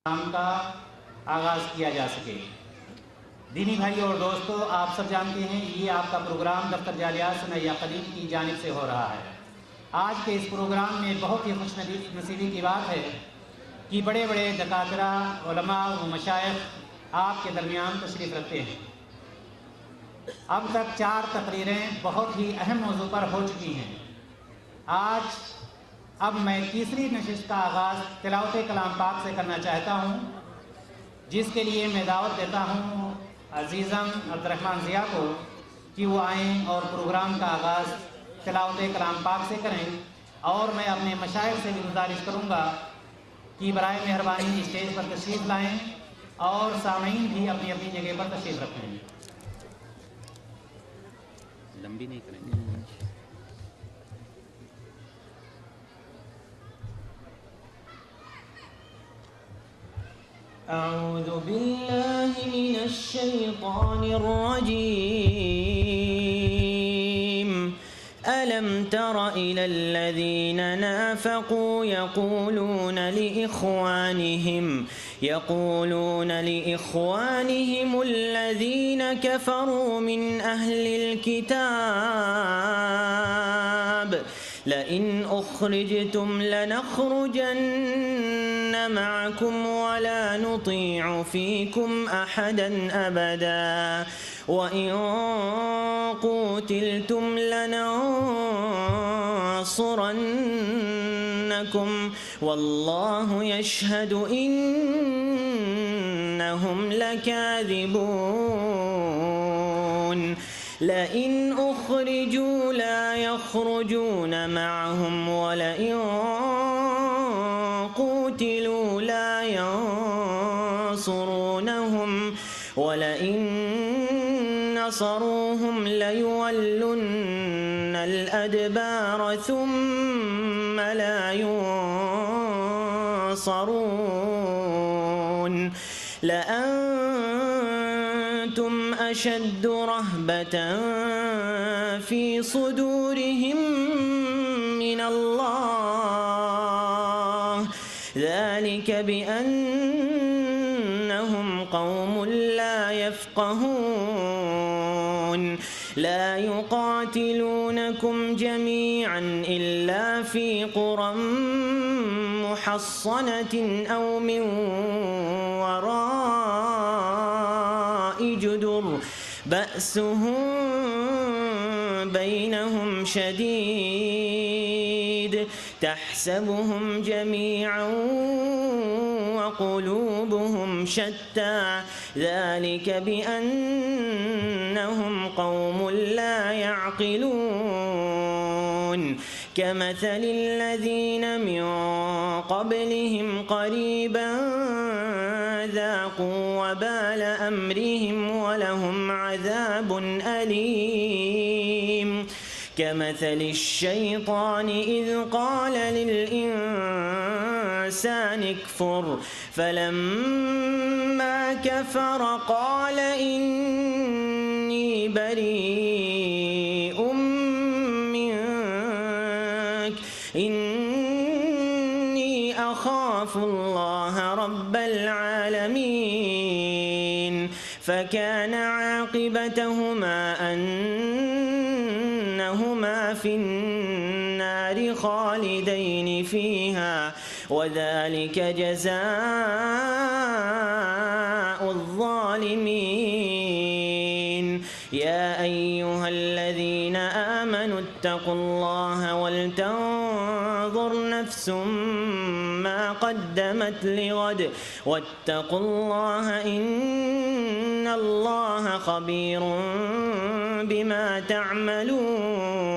کام کا آغاز کیا جا سکے۔ دینی بھائیوں اور دوستو، آپ سب جانتے ہیں یہ آپ کا پروگرام دفتر جالیات ثنائیہ قدیم کی جانب سے ہو رہا ہے۔ آج کے اس پروگرام میں بہت ہی خوش نصیبی کی بات ہے کہ بڑے بڑے دکاترہ، علماء و مشائخ آپ کے درمیان تشریف رکھتے ہیں۔ اب تک 4 تقریریں بہت ہی اہم موضوع پر ہو چکی ہیں۔ اب میں تیسری نشست کا آغاز تلاوت کلام پاک سے کرنا چاہتا ہوں، جس کے لیے میں دعوت دیتا ہوں عزیزم عبدالرحمن ضیاء کو کہ وہ آئیں اور پروگرام کا آغاز تلاوت کلام پاک سے کریں، اور میں اپنے مشائخ سے بھی گزارش کروں گا کہ برائے مہربانی اسٹیج پر تشریف لائیں اور سامعین بھی اپنی اپنی جگہ پر تشریف رکھیں۔ لمبی نہیں کریں گے۔ أعوذ بالله من الشيطان الرجيم. ألم تر إلى الذين نافقوا يقولون لإخوانهم الذين كفروا من أهل الكتاب لئن أخرجتم لنخرجن معكم ولا نطيع فيكم أحدا أبدا وإن قوتلتم لننصرنكم والله يشهد إنهم لكاذبون. لئن أخرجوا لا يخرجون معهم ولئن قوتلوا لا ينصرونهم ولئن نصروهم ليولن الأدبار ثم لا ينصرون. لأنتم أشد رهبة في صدورهم من الله ذلك بأنهم قوم لا يفقهون. لا يقاتلونكم جميعا إلا في قرى محصنة أو من وراء جدر بأسهم بينهم شديد تحسبهم جميعا وقلوبهم شتى ذلك بأنهم قوم لا يعقلون. كمثل الذين من قبلهم قريبا ذاقوا وبال أمرهم ولهم عذاب أليم. كمثل الشيطان إذ قال للإنسان اكفر فلما كفر قال إني بريء منك إني أخاف الله رب العالمين. فكان عاقبتهما أنهما في النار خالدين فيها وذلك جزاء الظالمين. يا أيها الذين آمنوا اتقوا الله ولتنظر نفس ما قدمت لغد واتقوا الله إن الله خبير بما تعملون.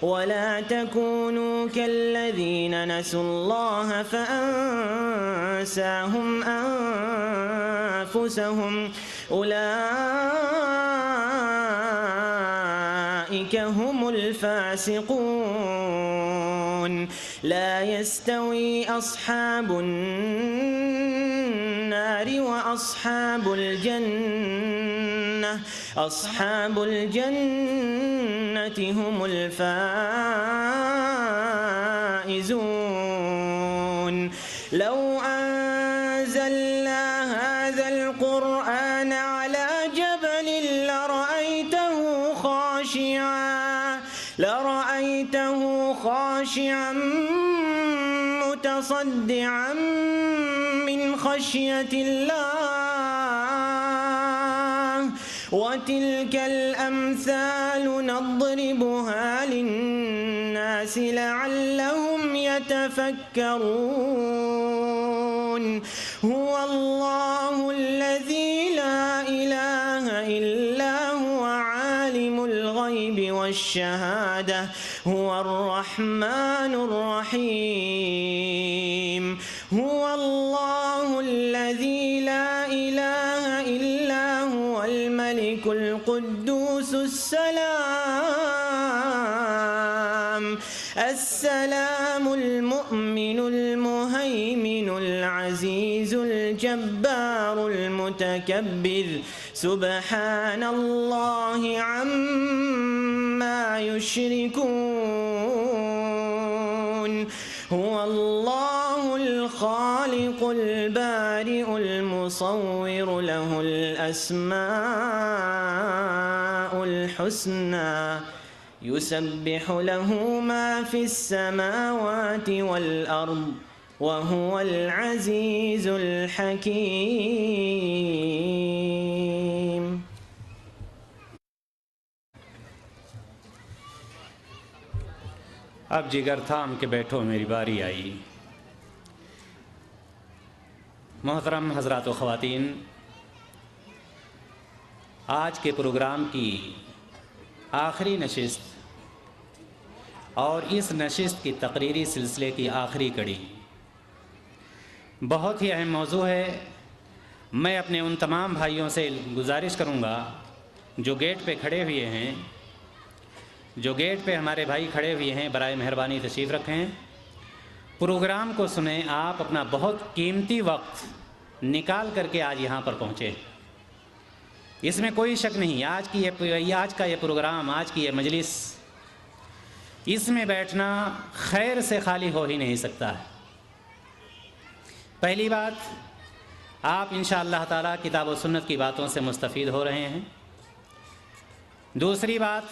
ولا تكونوا كالذين نسوا الله فأنساهم أنفسهم أولئك هم الفاسقون. لا يستوي أصحاب النار وأصحاب الجنة أصحاب الجنة هم الفائزون. لو أن أنزلنا هذا القرآن على جبل لرأيته خاشعا متصدعا من خشية الله وتلك الأمثال نضربها للناس لعلهم يتفكرون هو الله الذي لا إله إلا هو عالم الغيب والشهادة هو الرحمن الرحيم هو الله الذي لا إله إلا هو الملك القدوس السلام المؤمن المهيمن العزيز الجبار المتكبر سبحان الله عما يشركون هو الله الخالق البارئ المصور له الأسماء الحسنى يسبح له ما في السماوات والأرض وهو العزيز الحكيم. اب جگر تھام کے بیٹھو میری باری آئی. محترم حضرات و خواتین، آج کے پروگرام کی آخری نشست اور اس نشست کی تقریری سلسلے کی آخری کڑی بہت ہی اہم موضوع ہے. میں اپنے ان تمام بھائیوں سے گزارش کروں گا جو گیٹ پہ کھڑے ہوئے ہیں، ہمارے بھائی کھڑے ہوئے ہیں، برائے مہربانی تشریف رکھیں، پروگرام کو سنیں. آپ اپنا بہت قیمتی وقت نکال کر کے آج یہاں پر پہنچے، اس میں کوئی شک نہیں. آج کا یہ پروگرام، آج کی یہ مجلس، اس میں بیٹھنا خیر سے خالی ہو ہی نہیں سکتا ہے. پہلی بات، آپ انشاءاللہ تعالی کتاب و سنت کی باتوں سے مستفید ہو رہے ہیں. دوسری بات،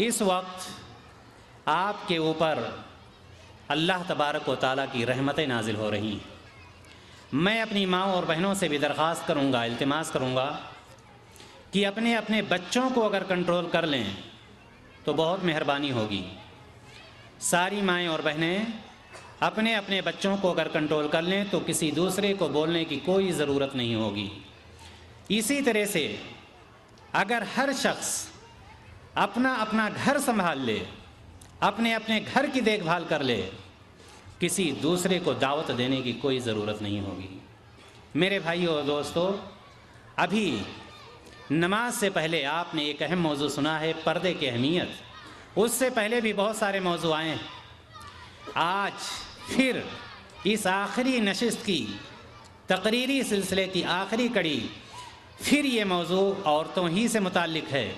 اس وقت آپ کے اوپر اللہ تبارک و تعالیٰ کی رحمتیں نازل ہو رہی ہیں. میں اپنی ماں اور بہنوں سے بھی درخواست کروں گا، التماس کروں گا کہ اپنے بچوں کو اگر کنٹرول کر لیں تو بہت مہربانی ہوگی. ساری مائیں اور بہنیں اپنے بچوں کو اگر کنٹرول کر لیں تو کسی دوسرے کو بولنے کی کوئی ضرورت نہیں ہوگی. اسی طرح سے اگر ہر شخص اپنا گھر سنبھال لے، اپنے گھر کی دیکھ بھال کر لے، کسی دوسرے کو دعوت دینے کی کوئی ضرورت نہیں ہوگی. میرے بھائیو اور دوستو، ابھی نماز سے پہلے آپ نے ایک اہم موضوع سنا ہے، پردے کی اہمیت. اس سے پہلے بھی بہت سارے موضوع آئے ہیں. آج پھر اس آخری نشست کی تقریری سلسلے کی آخری کڑی، پھر یہ موضوع عورتوں ہی سے متعلق ہے.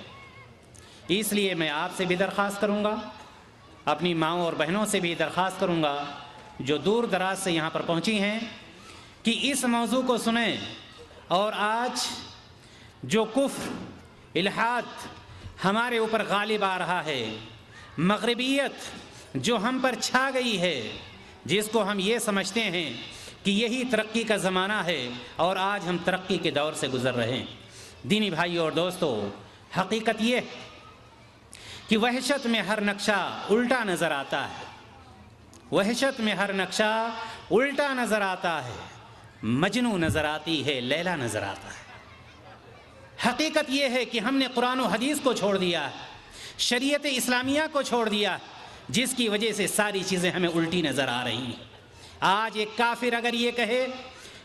اس لیے میں آپ سے بھی درخواست کروں گا، اپنی ماؤں اور بہنوں سے بھی درخواست کروں گا جو دور دراز سے یہاں پر پہنچی ہیں کہ اس موضوع کو سنیں. اور آج جو کفر، الحاد ہمارے اوپر غالب آ رہا ہے، مغربیت جو ہم پر چھا گئی ہے، جس کو ہم یہ سمجھتے ہیں کہ یہی ترقی کا زمانہ ہے اور آج ہم ترقی کے دور سے گزر رہے ہیں. دینی بھائیوں اور دوستو، حقیقت یہ کہ وحشت میں ہر نقشہ الٹا نظر آتا ہے، وحشت میں ہر نقشہ الٹا نظر آتا ہے. مجنو نظر آتی ہے، لیلا نظر آتا ہے. حقیقت یہ ہے کہ ہم نے قرآن و حدیث کو چھوڑ دیا ہے، شریعت اسلامیہ کو چھوڑ دیا، جس کی وجہ سے ساری چیزیں ہمیں الٹی نظر آ رہی ہیں. آج ایک کافر اگر یہ کہے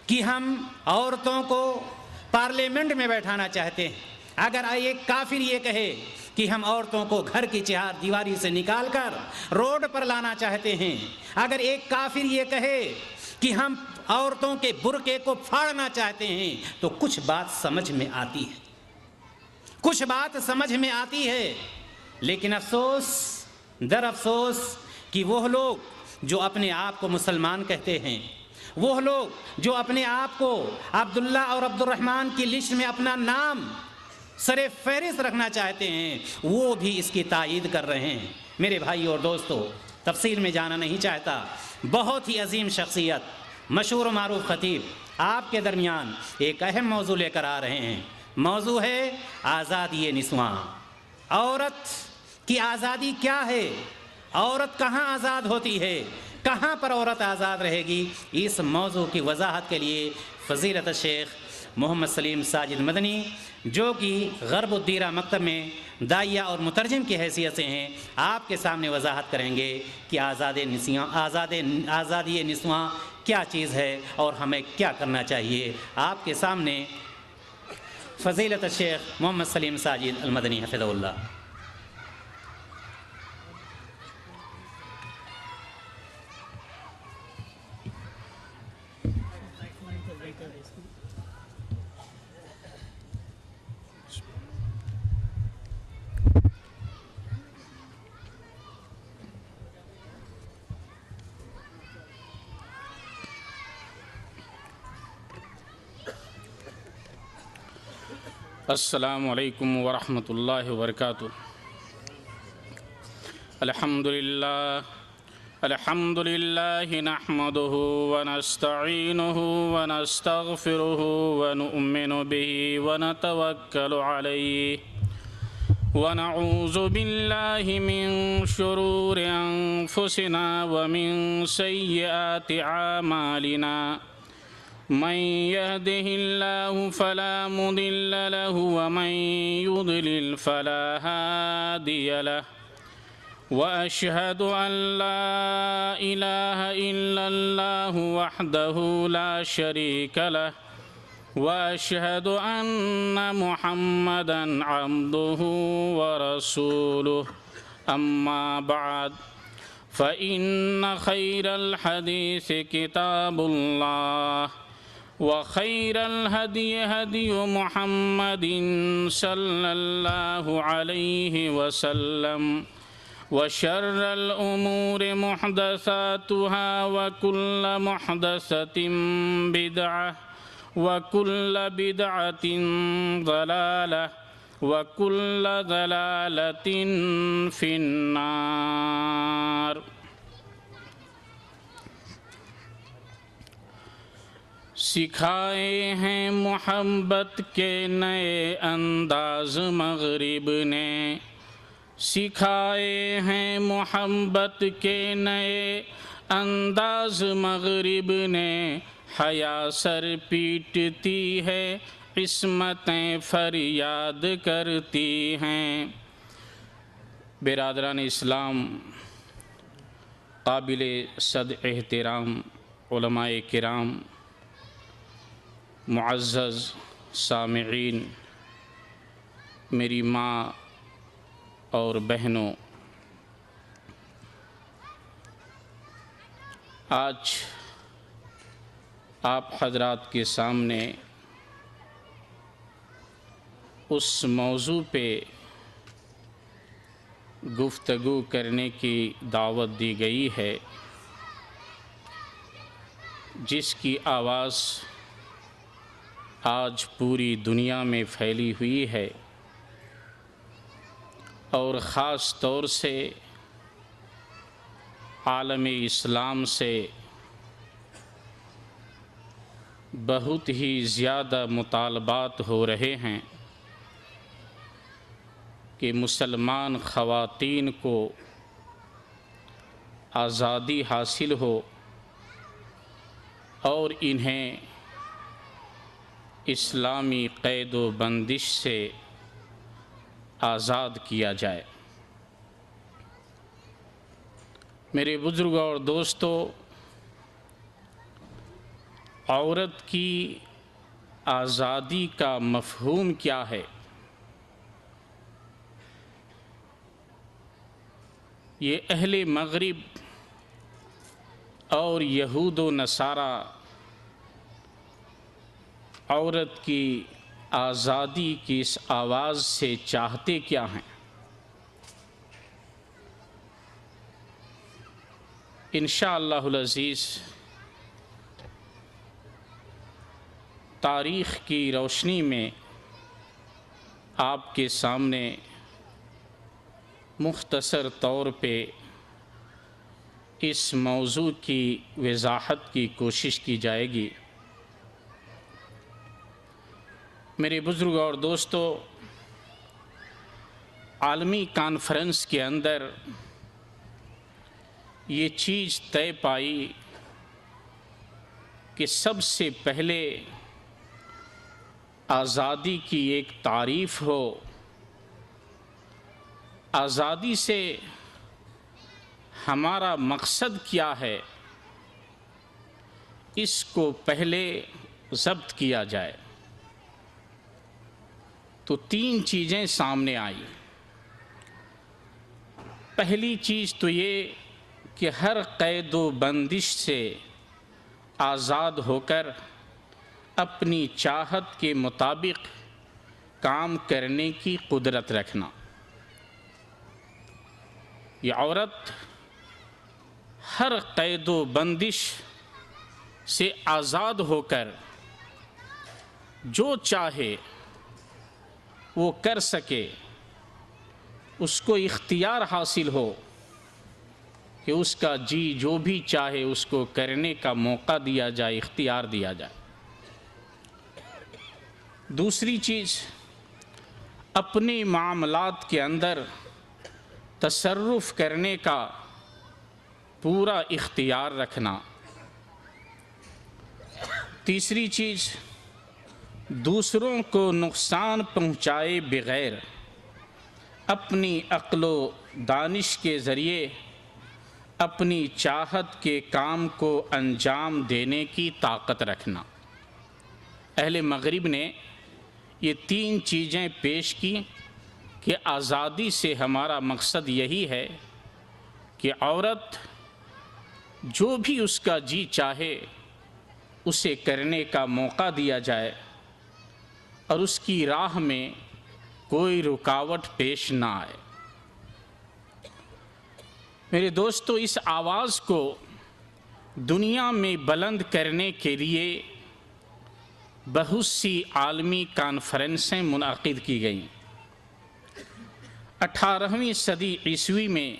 کہ ہم عورتوں کو پارلیمنٹ میں بیٹھانا چاہتے ہیں، اگر ایک کافر یہ کہے کہ ہم عورتوں کو گھر کی چہار دیواری سے نکال کر روڈ پر لانا چاہتے ہیں، اگر ایک کافر یہ کہے کہ ہم عورتوں کے برقعے کو پھاڑنا چاہتے ہیں، تو کچھ بات سمجھ میں آتی ہے، کچھ بات سمجھ میں آتی ہے. لیکن افسوس در افسوس کہ وہ لوگ جو اپنے آپ کو مسلمان کہتے ہیں، وہ لوگ جو اپنے آپ کو عبداللہ اور عبد الرحمن کی لسٹ میں اپنا نام سر فہرست رکھنا چاہتے ہیں، وہ بھی اس کی تائید کر رہے ہیں۔ میرے بھائی اور دوستو، تفصیل میں جانا نہیں چاہتا، بہت ہی عظیم شخصیت، مشہور و معروف خطیب آپ کے درمیان ایک اہم موضوع لے کر آ رہے ہیں۔ موضوع ہے آزادی نسواں۔ عورت کی آزادی کیا ہے؟ عورت کہاں آزاد ہوتی ہے؟ کہاں پر عورت آزاد رہے گی؟ اس موضوع کی وضاحت کے لیے فضیلت الشیخ محمد سلیم ساجد مدنی، جو کہ غرب الدیرہ مکتب میں داعیہ اور مترجم کی حیثیت سے ہیں، آپ کے سامنے وضاحت کریں گے کہ آزادی نسواں کیا چیز ہے اور ہمیں کیا کرنا چاہیے۔ آپ کے سامنے فضیلت الشیخ محمد سلیم ساجد المدنی حفظہ اللہ۔ السلام علیکم ورحمۃ اللہ وبرکاتہ۔ الحمد للہ نحمده ونستعینه ونستغفره ونؤمن به ونتوکل علیہ ونعوذ باللہ من شرور انفسنا ومن سیئات اعمالنا، من يهده الله فلا مضل له ومن يضلل فلا هادي له، وأشهد أن لا إله إلا الله وحده لا شريك له، وأشهد أن محمدا عبده ورسوله، أما بعد فإن خير الحديث كتاب الله، وخير الهدي هدي محمد صلى الله عليه وسلم، وشر الأمور محدثاتها وكل محدثة بدعة وكل بدعة ضلالة وكل ضلالة في النار۔ سکھائے ہیں محبت کے نئے انداز مغرب نے، سکھائے ہیں محبت کے نئے انداز مغرب نے، حیا سر پیٹتی ہے عصمتیں فریاد کرتی ہیں۔ برادران اسلام، قابل صد احترام علماء کرام، معزز سامعین، میری ماں اور بہنوں، آج آپ حضرات کے سامنے اس موضوع پہ گفتگو کرنے کی دعوت دی گئی ہے جس کی آواز آج پوری دنیا میں پھیلی ہوئی ہے، اور خاص طور سے عالم اسلام سے بہت ہی زیادہ مطالبات ہو رہے ہیں کہ مسلمان خواتین کو آزادی حاصل ہو اور انہیں اسلامی قید و بندش سے آزاد کیا جائے۔ میرے بزرگوں اور دوستو، عورت کی آزادی کا مفہوم کیا ہے؟ یہ اہل مغرب اور یہود و نصارہ عورت کی آزادی کی اس آواز سے چاہتے کیا ہیں؟ انشاءاللہ العزیز تاریخ کی روشنی میں آپ کے سامنے مختصر طور پہ اس موضوع کی وضاحت کی کوشش کی جائے گی۔ میرے بزرگ اور دوستو، عالمی کانفرنس کے اندر یہ چیز طے پائی کہ سب سے پہلے آزادی کی ایک تعریف ہو۔ آزادی سے ہمارا مقصد کیا ہے، اس کو پہلے ضبط کیا جائے۔ تو تین چیزیں سامنے آئیں۔ پہلی چیز تو یہ کہ ہر قید و بندش سے آزاد ہو کر اپنی چاہت کے مطابق کام کرنے کی قدرت رکھنا۔ یہ عورت ہر قید و بندش سے آزاد ہو کر جو چاہے وہ کر سکے، اس کو اختیار حاصل ہو کہ اس کا جی جو بھی چاہے اس کو کرنے کا موقع دیا جائے، اختیار دیا جائے۔ دوسری چیز، اپنے معاملات کے اندر تصرف کرنے کا پورا اختیار رکھنا۔ تیسری چیز، دوسروں کو نقصان پہنچائے بغیر اپنی عقل و دانش کے ذریعے اپنی چاہت کے کام کو انجام دینے کی طاقت رکھنا۔ اہل مغرب نے یہ تین چیزیں پیش کی کہ آزادی سے ہمارا مقصد یہی ہے کہ عورت جو بھی اس کا جی چاہے اسے کرنے کا موقع دیا جائے اور اس کی راہ میں کوئی رکاوٹ پیش نہ آئے۔ میرے دوستو، اس آواز کو دنیا میں بلند کرنے کے لیے بہت سی عالمی کانفرنسیں منعقد کی گئیں۔ 18ویں صدی عیسوی میں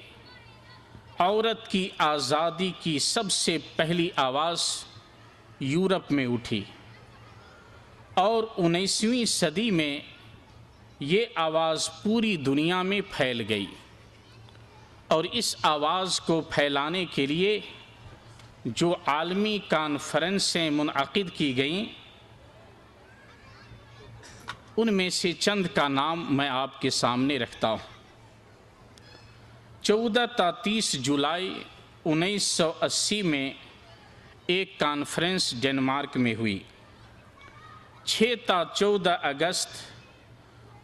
عورت کی آزادی کی سب سے پہلی آواز یورپ میں اٹھی اور 19ویں صدی میں یہ آواز پوری دنیا میں پھیل گئی، اور اس آواز کو پھیلانے کے لیے جو عالمی کانفرنسیں منعقد کی گئیں ان میں سے چند کا نام میں آپ کے سامنے رکھتا ہوں۔ 14 تا 30 جولائی 1980 میں ایک کانفرنس ڈنمارک میں ہوئی۔ 6 تا 14 اگست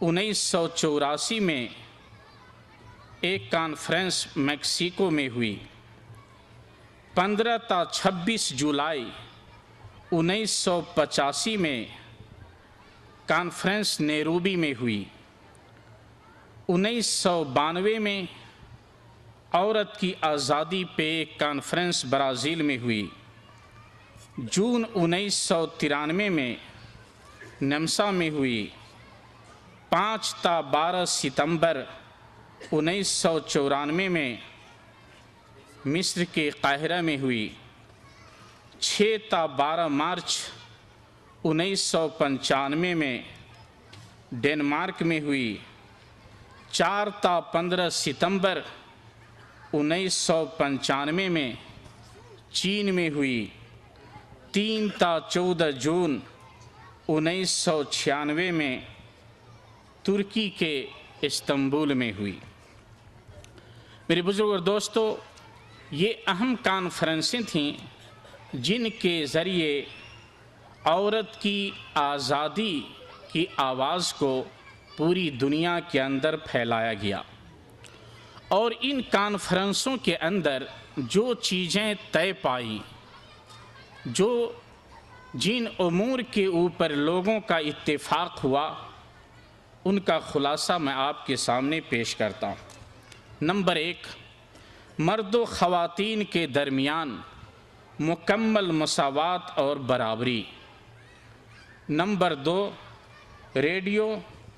1984 میں ایک کانفرنس میکسیکو میں ہوئی۔ 15 تا 26 جولائی 1985 میں کانفرنس نیروبی میں ہوئی۔ 1992 میں عورت کی آزادی پہ ایک کانفرنس برازیل میں ہوئی۔ جون 1993 میں نمسا میں ہوئی۔ 5 تا 12 ستمبر 1994 میں مصر کے قاہرہ میں ہوئی۔ 6 تا 12 مارچ 1995 میں ڈنمارک میں ہوئی۔ 4 تا 15 ستمبر 1995 میں چین میں ہوئی۔ 3 تا 14 جون 1996 میں ترکی کے استنبول میں ہوئی۔ میرے بزرگ اور دوستو، یہ اہم کانفرنسیں تھیں جن کے ذریعے عورت کی آزادی کی آواز کو پوری دنیا کے اندر پھیلایا گیا، اور ان کانفرنسوں کے اندر جو چیزیں طے پائیں، جن امور کے اوپر لوگوں کا اتفاق ہوا، ان کا خلاصہ میں آپ کے سامنے پیش کرتا ہوں۔ نمبر 1، مرد و خواتین کے درمیان مکمل مساوات اور برابری۔ نمبر 2، ریڈیو،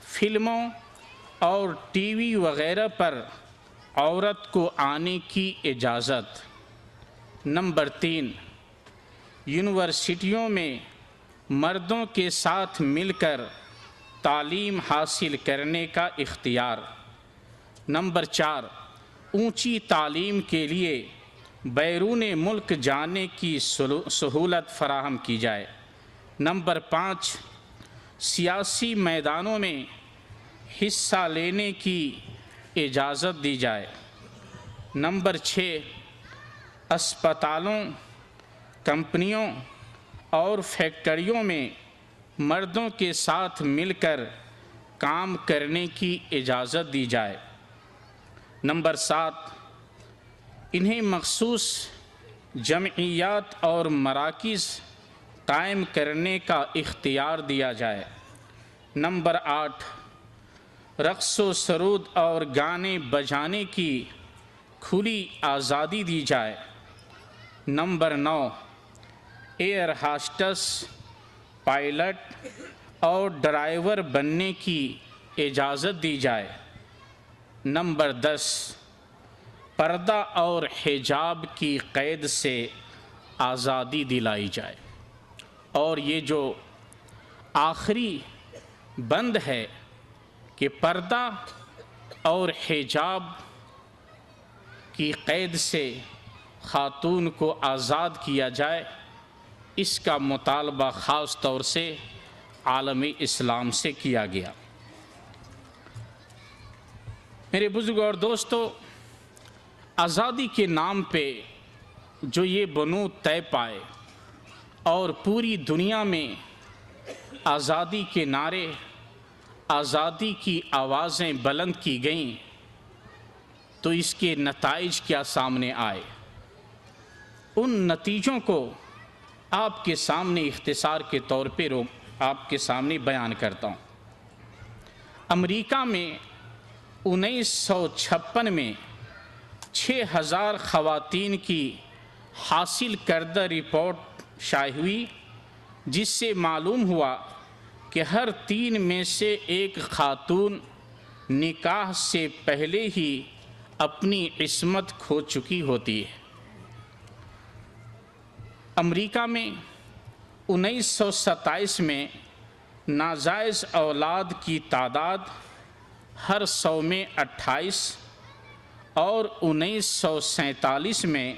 فلموں اور ٹی وی وغیرہ پر عورت کو آنے کی اجازت۔ نمبر 3، یونیورسٹیوں میں مردوں کے ساتھ مل کر تعلیم حاصل کرنے کا اختیار۔ نمبر 4، اونچی تعلیم کے لیے بیرون ملک جانے کی سہولت فراہم کی جائے۔ نمبر 5، سیاسی میدانوں میں حصہ لینے کی اجازت دی جائے۔ نمبر 6، اسپتالوں، کمپنیوں اور فیکٹریوں میں مردوں کے ساتھ مل کر کام کرنے کی اجازت دی جائے۔ نمبر 7، انہیں مخصوص جمعیات اور مراکز قائم کرنے کا اختیار دیا جائے۔ نمبر 8، رقص و سرود اور گانے بجانے کی کھلی آزادی دی جائے۔ نمبر 9، ایئر ہاسٹس، پائلٹ اور ڈرائیور بننے کی اجازت دی جائے۔ نمبر 10، پردہ اور حجاب کی قید سے آزادی دلائی جائے۔ اور یہ جو آخری بند ہے کہ پردہ اور حجاب کی قید سے خاتون کو آزاد کیا جائے، اس کا مطالبہ خاص طور سے عالم اسلام سے کیا گیا۔ میرے بزرگ اور دوستو، آزادی کے نام پہ جو یہ بنود طے پائے اور پوری دنیا میں آزادی کے نعرے، آزادی کی آوازیں بلند کی گئیں، تو اس کے نتائج کیا سامنے آئے؟ ان نتیجوں کو آپ کے سامنے اختصار کے طور پہ آپ کے سامنے بیان کرتا ہوں۔ امریکہ میں 1956 میں 6000 خواتین کی حاصل کردہ رپورٹ شائع ہوئی، جس سے معلوم ہوا کہ ہر 3 میں سے ایک خاتون نکاح سے پہلے ہی اپنی عصمت کھو چکی ہوتی ہے۔ امریکہ میں 1927 میں ناجائز اولاد کی تعداد ہر 100 میں 28 اور 1947 میں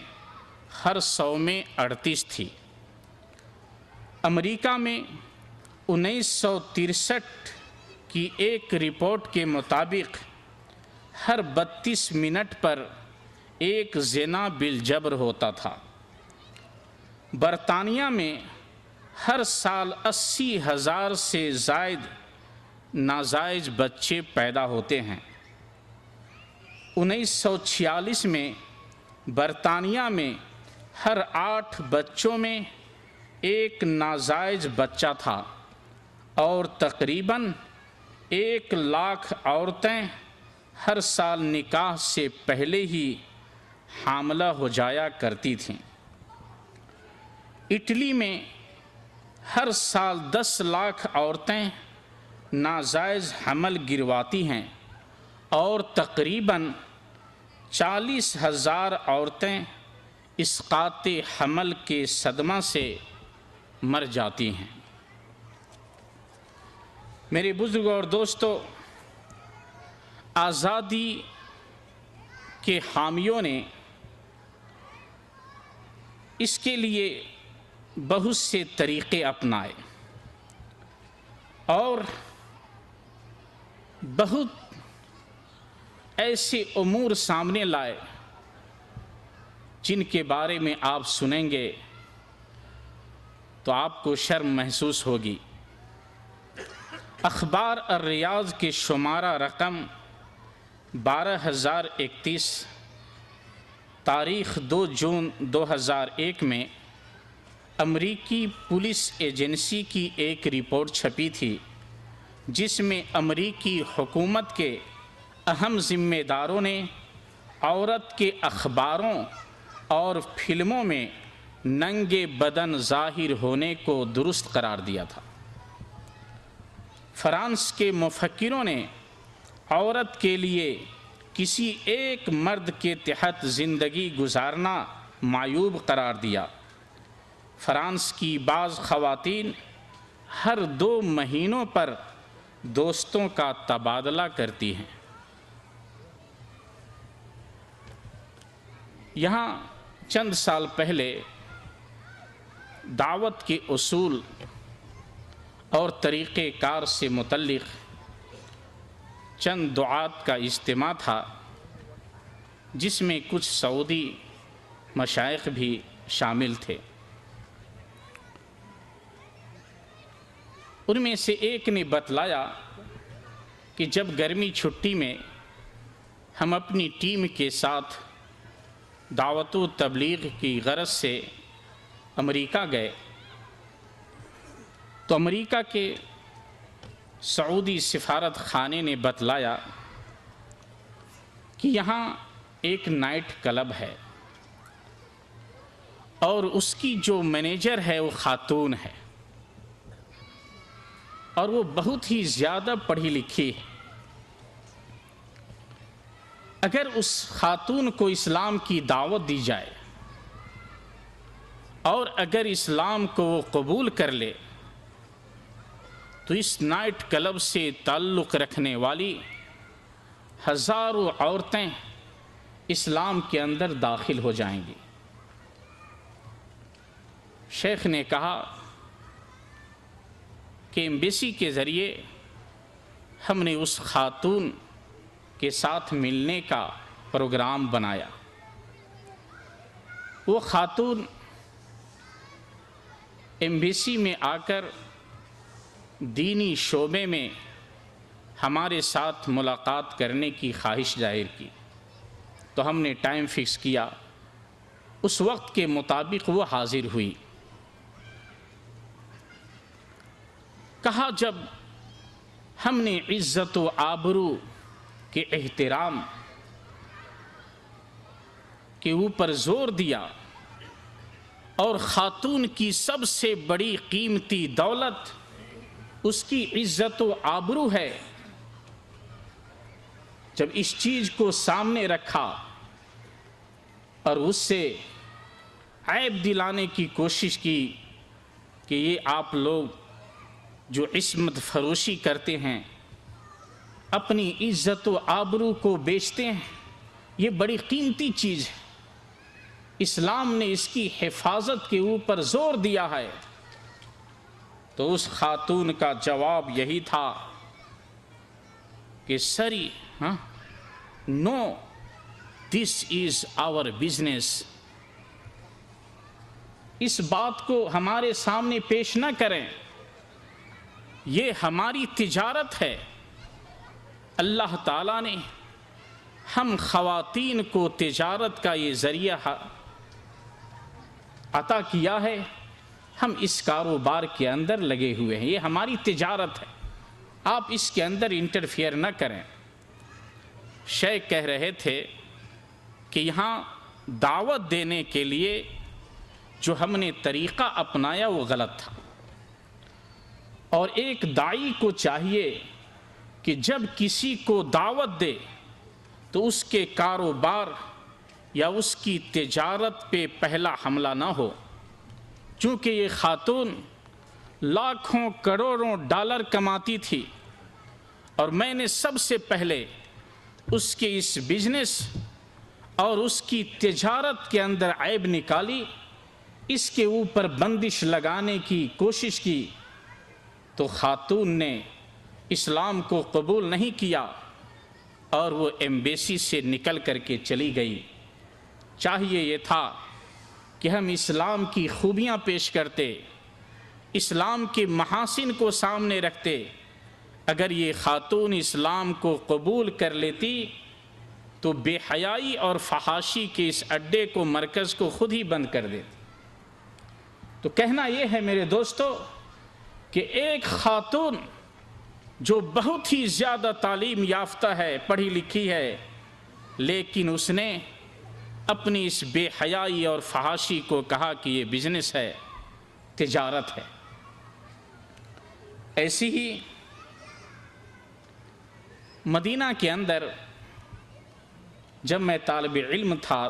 ہر 100 میں 38 تھی۔ امریکہ میں 1963 کی ایک رپورٹ کے مطابق ہر 32 منٹ پر ایک زنا بالجبر ہوتا تھا۔ برطانیہ میں ہر سال 80,000 سے زائد ناجائز بچے پیدا ہوتے ہیں۔ 1946 میں برطانیہ میں ہر 8 بچوں میں ایک ناجائز بچہ تھا، اور تقریباً 1 لاکھ عورتیں ہر سال نکاح سے پہلے ہی حاملہ ہو جایا کرتی تھیں۔ اٹلی میں ہر سال 10 لاکھ عورتیں ناجائز حمل گرواتی ہیں، اور تقریباً 40,000 عورتیں اسقاط حمل کے صدمہ سے مر جاتی ہیں۔ میرے بزرگ اور دوستو، آزادی کے حامیوں نے اس کے لیے بہت سے طریقے اپنائے اور بہت ایسے امور سامنے لائے جن کے بارے میں آپ سنیں گے تو آپ کو شرم محسوس ہوگی۔ اخبار الریاض کے شمارہ رقم 12031 تاریخ 2 جون 2001 میں امریکی پولیس ایجنسی کی ایک رپورٹ چھپی تھی، جس میں امریکی حکومت کے اہم ذمہ داروں نے عورت کے اخباروں اور فلموں میں ننگے بدن ظاہر ہونے کو درست قرار دیا تھا۔ فرانس کے مفکروں نے عورت کے لیے کسی ایک مرد کے تحت زندگی گزارنا معیوب قرار دیا۔ فرانس کی بعض خواتین ہر 2 مہینوں پر دوستوں کا تبادلہ کرتی ہیں۔ یہاں چند سال پہلے دعوت کے اصول اور طریقہ کار سے متعلق چند دعات کا اجتماع تھا، جس میں کچھ سعودی مشائخ بھی شامل تھے۔ ان میں سے ایک نے بتلایا کہ جب گرمی چھٹی میں ہم اپنی ٹیم کے ساتھ دعوت و تبلیغ کی غرض سے امریکہ گئے تو امریکہ کے سعودی سفارت خانے نے بتلایا کہ یہاں ایک نائٹ کلب ہے اور اس کی جو مینیجر ہے وہ خاتون ہے اور وہ بہت ہی زیادہ پڑھی لکھی ہے۔ اگر اس خاتون کو اسلام کی دعوت دی جائے اور اگر اسلام کو وہ قبول کر لے تو اس نائٹ کلب سے تعلق رکھنے والی ہزاروں عورتیں اسلام کے اندر داخل ہو جائیں گی۔ شیخ نے کہا کہ ایمبیسی کے ذریعے ہم نے اس خاتون کے ساتھ ملنے کا پروگرام بنایا۔ وہ خاتون ایمبیسی میں آ کر دینی شعبے میں ہمارے ساتھ ملاقات کرنے کی خواہش ظاہر کی تو ہم نے ٹائم فکس کیا، اس وقت کے مطابق وہ حاضر ہوئی۔ کہا جب ہم نے عزت و آبرو کے احترام کے اوپر زور دیا اور خاتون کی سب سے بڑی قیمتی دولت اس کی عزت و آبرو ہے، جب اس چیز کو سامنے رکھا اور اس سے عیب دلانے کی کوشش کی کہ یہ آپ لوگ جو عصمت فروشی کرتے ہیں، اپنی عزت و آبرو کو بیچتے ہیں، یہ بڑی قیمتی چیز ہے، اسلام نے اس کی حفاظت کے اوپر زور دیا ہے۔ تو اس خاتون کا جواب یہی تھا کہ سری نو دس از آور بزنس، اس بات کو ہمارے سامنے پیش نہ کریں، یہ ہماری تجارت ہے۔ اللہ تعالیٰ نے ہم خواتین کو تجارت کا یہ ذریعہ عطا کیا ہے، ہم اس کاروبار کے اندر لگے ہوئے ہیں، یہ ہماری تجارت ہے، آپ اس کے اندر انٹرفیئر نہ کریں۔ شیخ کہہ رہے تھے کہ یہاں دعوت دینے کے لیے جو ہم نے طریقہ اپنایا وہ غلط تھا، اور ایک داعی کو چاہیے کہ جب کسی کو دعوت دے تو اس کے کاروبار یا اس کی تجارت پہ پہلا حملہ نہ ہو، چونکہ یہ خاتون لاکھوں کروڑوں ڈالر کماتی تھی اور میں نے سب سے پہلے اس کے اس بزنس اور اس کی تجارت کے اندر عیب نکالی، اس کے اوپر بندش لگانے کی کوشش کی تو خاتون نے اسلام کو قبول نہیں کیا اور وہ ایمبیسی سے نکل کر کے چلی گئی۔ چاہیے یہ تھا کہ ہم اسلام کی خوبیاں پیش کرتے، اسلام کے محاسن کو سامنے رکھتے۔ اگر یہ خاتون اسلام کو قبول کر لیتی تو بے حیائی اور فحاشی کے اس اڈے کو، مرکز کو خود ہی بند کر دیتی۔ تو کہنا یہ ہے میرے دوستو کہ ایک خاتون جو بہت ہی زیادہ تعلیم یافتہ ہے، پڑھی لکھی ہے، لیکن اس نے اپنی اس بے حیائی اور فحاشی کو کہا کہ یہ بزنس ہے، تجارت ہے۔ ایسی ہی مدینہ کے اندر جب میں طالب علم تھا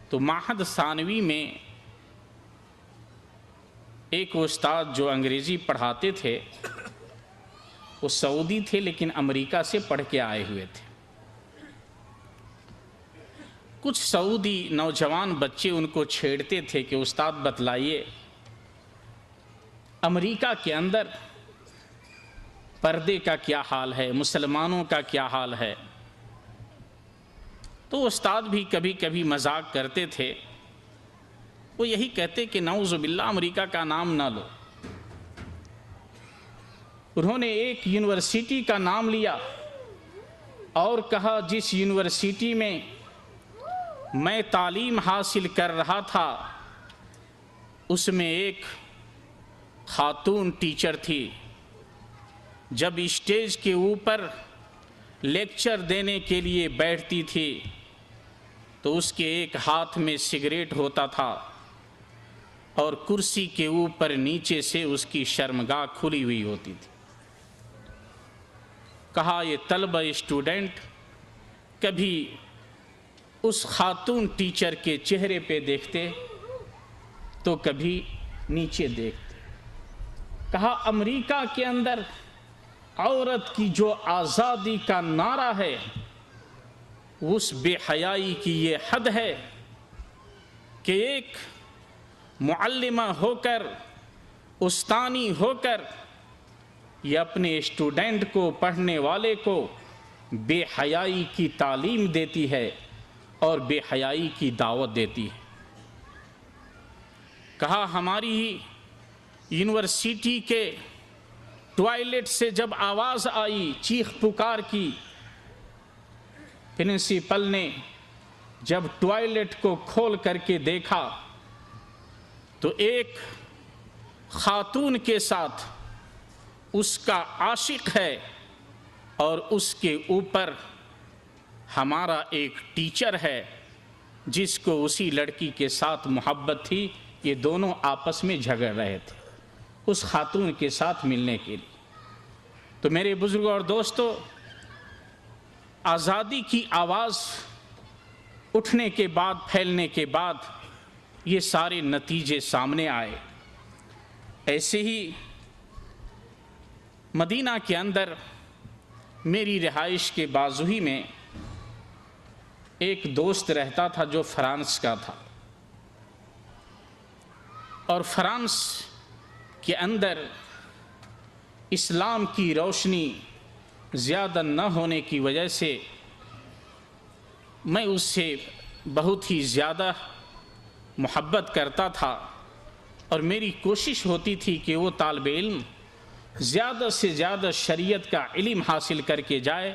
تو معہد ثانوی میں ایک استاد جو انگریزی پڑھاتے تھے وہ سعودی تھے لیکن امریکہ سے پڑھ کے آئے ہوئے تھے۔ کچھ سعودی نوجوان بچے ان کو چھیڑتے تھے کہ استاد بتلائیے امریکہ کے اندر پردے کا کیا حال ہے، مسلمانوں کا کیا حال ہے۔ تو استاد بھی کبھی کبھی مذاق کرتے تھے، وہ یہی کہتے کہ نعوذ باللہ امریکہ کا نام نہ لو۔ انہوں نے ایک یونیورسٹی کا نام لیا اور کہا جس یونیورسٹی میں میں تعلیم حاصل کر رہا تھا اس میں ایک خاتون ٹیچر تھی، جب اسٹیج کے اوپر لیکچر دینے کے لیے بیٹھتی تھی تو اس کے ایک ہاتھ میں سگریٹ ہوتا تھا اور کرسی کے اوپر نیچے سے اس کی شرمگاہ کھلی ہوئی ہوتی تھی۔ کہا یہ طلبہ اسٹوڈنٹ کبھی اس خاتون ٹیچر کے چہرے پہ دیکھتے تو کبھی نیچے دیکھتے۔ کہا امریکہ کے اندر عورت کی جو آزادی کا نعرہ ہے اس بے حیائی کی یہ حد ہے کہ ایک معلمہ ہو کر، استانی ہو کر یہ اپنے اسٹوڈنٹ کو، پڑھنے والے کو بے حیائی کی تعلیم دیتی ہے اور بے حیائی کی دعوت دیتی ہے۔ کہا ہماری ہی یونیورسٹی کے ٹوائلٹ سے جب آواز آئی، چیخ پکار کی، پرنسپل نے جب ٹوائلٹ کو کھول کر کے دیکھا تو ایک خاتون کے ساتھ اس کا عاشق ہے اور اس کے اوپر ہمارا ایک ٹیچر ہے جس کو اسی لڑکی کے ساتھ محبت تھی۔ یہ دونوں آپس میں جھگڑ رہے تھے اس خاتون کے ساتھ ملنے کے لیے۔ تو میرے بزرگوں اور دوستو، آزادی کی آواز اٹھنے کے بعد، پھیلنے کے بعد یہ سارے نتیجے سامنے آئے۔ ایسے ہی مدینہ کے اندر میری رہائش کے بازو ہی میں ایک دوست رہتا تھا جو فرانس کا تھا، اور فرانس کے اندر اسلام کی روشنی زیادہ نہ ہونے کی وجہ سے میں اس سے بہت ہی زیادہ محبت کرتا تھا، اور میری کوشش ہوتی تھی کہ وہ طالب علم زیادہ سے زیادہ شریعت کا علم حاصل کر کے جائے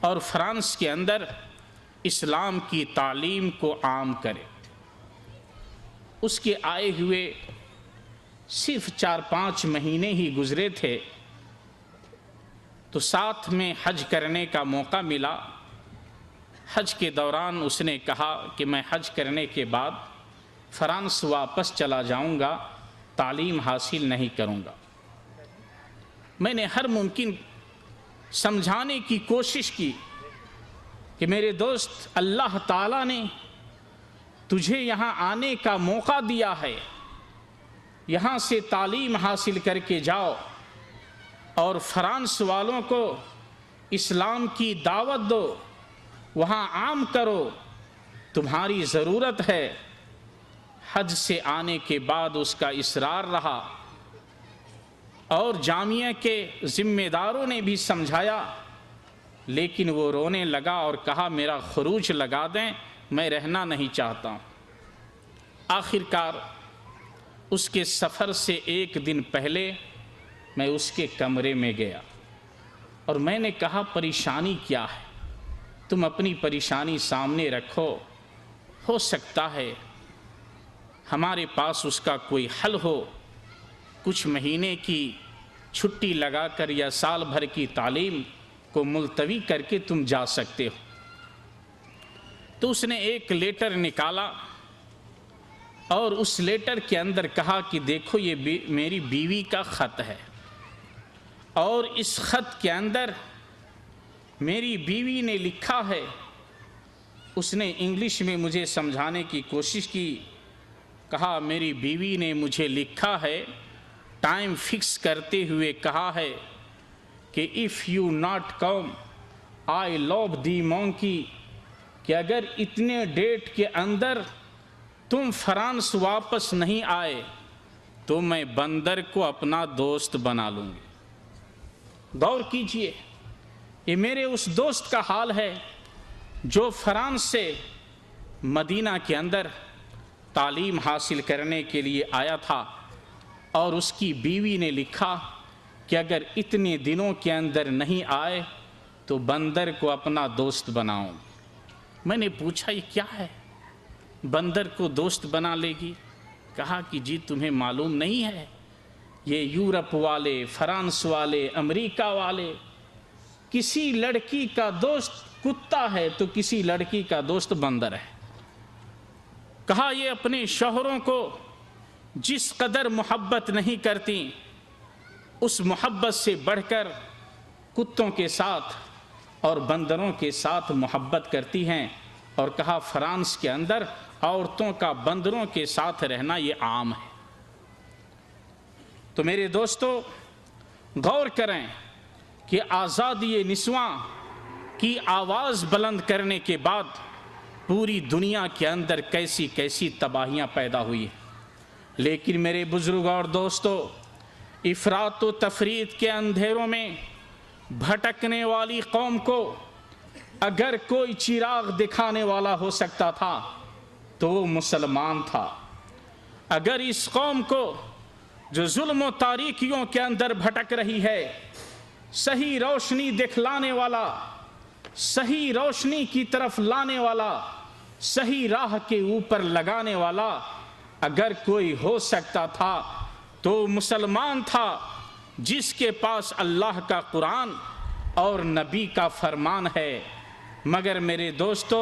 اور فرانس کے اندر اسلام کی تعلیم کو عام کرے۔ اس کے آئے ہوئے صرف 4-5 مہینے ہی گزرے تھے تو ساتھ میں حج کرنے کا موقع ملا۔ حج کے دوران اس نے کہا کہ میں حج کرنے کے بعد فرانس واپس چلا جاؤں گا، تعلیم حاصل نہیں کروں گا۔ میں نے ہر ممکن سمجھانے کی کوشش کی کہ میرے دوست، اللہ تعالیٰ نے تجھے یہاں آنے کا موقع دیا ہے، یہاں سے تعلیم حاصل کر کے جاؤ اور فرانس والوں کو اسلام کی دعوت دو، وہاں عام کرو، تمہاری ضرورت ہے۔ حج سے آنے کے بعد اس کا اصرار رہا، اور جامعہ کے ذمہ داروں نے بھی سمجھایا، لیکن وہ رونے لگا اور کہا میرا خروج لگا دیں، میں رہنا نہیں چاہتا ہوں۔ آخر کار اس کے سفر سے 1 دن پہلے میں اس کے کمرے میں گیا اور میں نے کہا پریشانی کیا ہے؟ تم اپنی پریشانی سامنے رکھو، ہو سکتا ہے ہمارے پاس اس کا کوئی حل ہو، کچھ مہینے کی چھٹی لگا کر یا سال بھر کی تعلیم کو ملتوی کر کے تم جا سکتے ہو۔ تو اس نے ایک لیٹر نکالا اور اس لیٹر کے اندر کہا کہ دیکھو یہ میری بیوی کا خط ہے، اور اس خط کے اندر میری بیوی نے لکھا ہے، اس نے انگلش میں مجھے سمجھانے کی کوشش کی، کہا میری بیوی نے مجھے لکھا ہے، ٹائم فکس کرتے ہوئے کہا ہے کہ اف یو ناٹ کم آئی لو دی مونکی، کہ اگر اتنے ڈیٹ کے اندر تم فرانس واپس نہیں آئے تو میں بندر کو اپنا دوست بنا لوں گی۔ غور کیجئے، یہ میرے اس دوست کا حال ہے جو فرانس سے مدینہ کے اندر تعلیم حاصل کرنے کے لیے آیا تھا، اور اس کی بیوی نے لکھا کہ اگر اتنے دنوں کے اندر نہیں آئے تو بندر کو اپنا دوست بناؤں۔ میں نے پوچھا یہ کیا ہے، بندر کو دوست بنا لے گی؟ کہا کہ جی تمہیں معلوم نہیں ہے، یہ یورپ والے، فرانس والے، امریکہ والے، کسی لڑکی کا دوست کتا ہے تو کسی لڑکی کا دوست بندر ہے۔ کہا یہ اپنے شوہروں کو جس قدر محبت نہیں کرتی، اس محبت سے بڑھ کر کتوں کے ساتھ اور بندروں کے ساتھ محبت کرتی ہیں، اور کہا فرانس کے اندر عورتوں کا بندروں کے ساتھ رہنا یہ عام ہے۔ تو میرے دوستو، غور کریں کہ آزادی نسواں کی آواز بلند کرنے کے بعد پوری دنیا کے اندر کیسی کیسی تباہیاں پیدا ہوئی ہیں۔ لیکن میرے بزرگ اور دوستو، افراط و تفریط کے اندھیروں میں بھٹکنے والی قوم کو اگر کوئی چراغ دکھانے والا ہو سکتا تھا تو وہ مسلمان تھا۔ اگر اس قوم کو جو ظلم و تاریکیوں کے اندر بھٹک رہی ہے، صحیح روشنی دکھلانے والا، صحیح روشنی کی طرف لانے والا، صحیح راہ کے اوپر لگانے والا اگر کوئی ہو سکتا تھا تو مسلمان تھا، جس کے پاس اللہ کا قرآن اور نبی کا فرمان ہے۔ مگر میرے دوستو،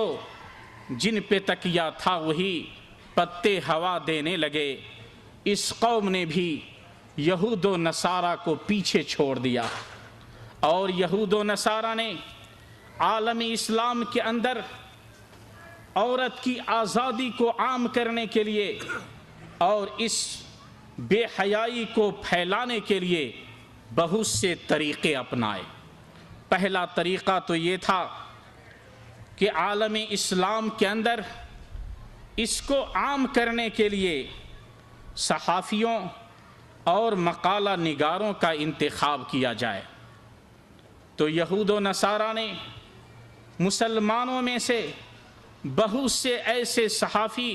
جن پہ تکیہ تھا وہی پتے ہوا دینے لگے۔ اس قوم نے بھی یہود و نصارہ کو پیچھے چھوڑ دیا، اور یہود و نصارہ نے عالم اسلام کے اندر عورت کی آزادی کو عام کرنے کے لیے اور اس بے حیائی کو پھیلانے کے لیے بہت سے طریقے اپنائے۔ پہلا طریقہ تو یہ تھا کہ عالم اسلام کے اندر اس کو عام کرنے کے لیے صحافیوں اور مقالہ نگاروں کا انتخاب کیا جائے۔ تو یہود و نصارہ نے مسلمانوں میں سے بہت سے ایسے صحافی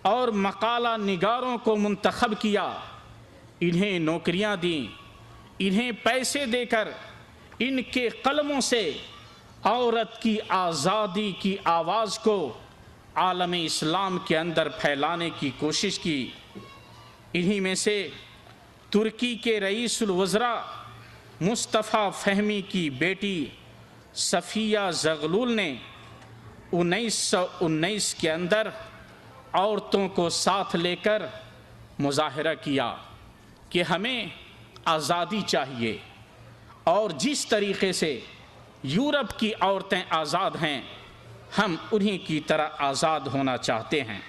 اور مقالہ نگاروں کو منتخب کیا، انہیں نوکریاں دیں، انہیں پیسے دے کر ان کے قلموں سے عورت کی آزادی کی آواز کو عالم اسلام کے اندر پھیلانے کی کوشش کی۔ انہی میں سے ترکی کے رئیس الوزراء مصطفیٰ فہمی کی بیٹی صفیہ زغلول نے 1919 کے اندر عورتوں کو ساتھ لے کر مظاہرہ کیا کہ ہمیں آزادی چاہیے، اور جس طریقے سے یورپ کی عورتیں آزاد ہیں ہم انہی کی طرح آزاد ہونا چاہتے ہیں۔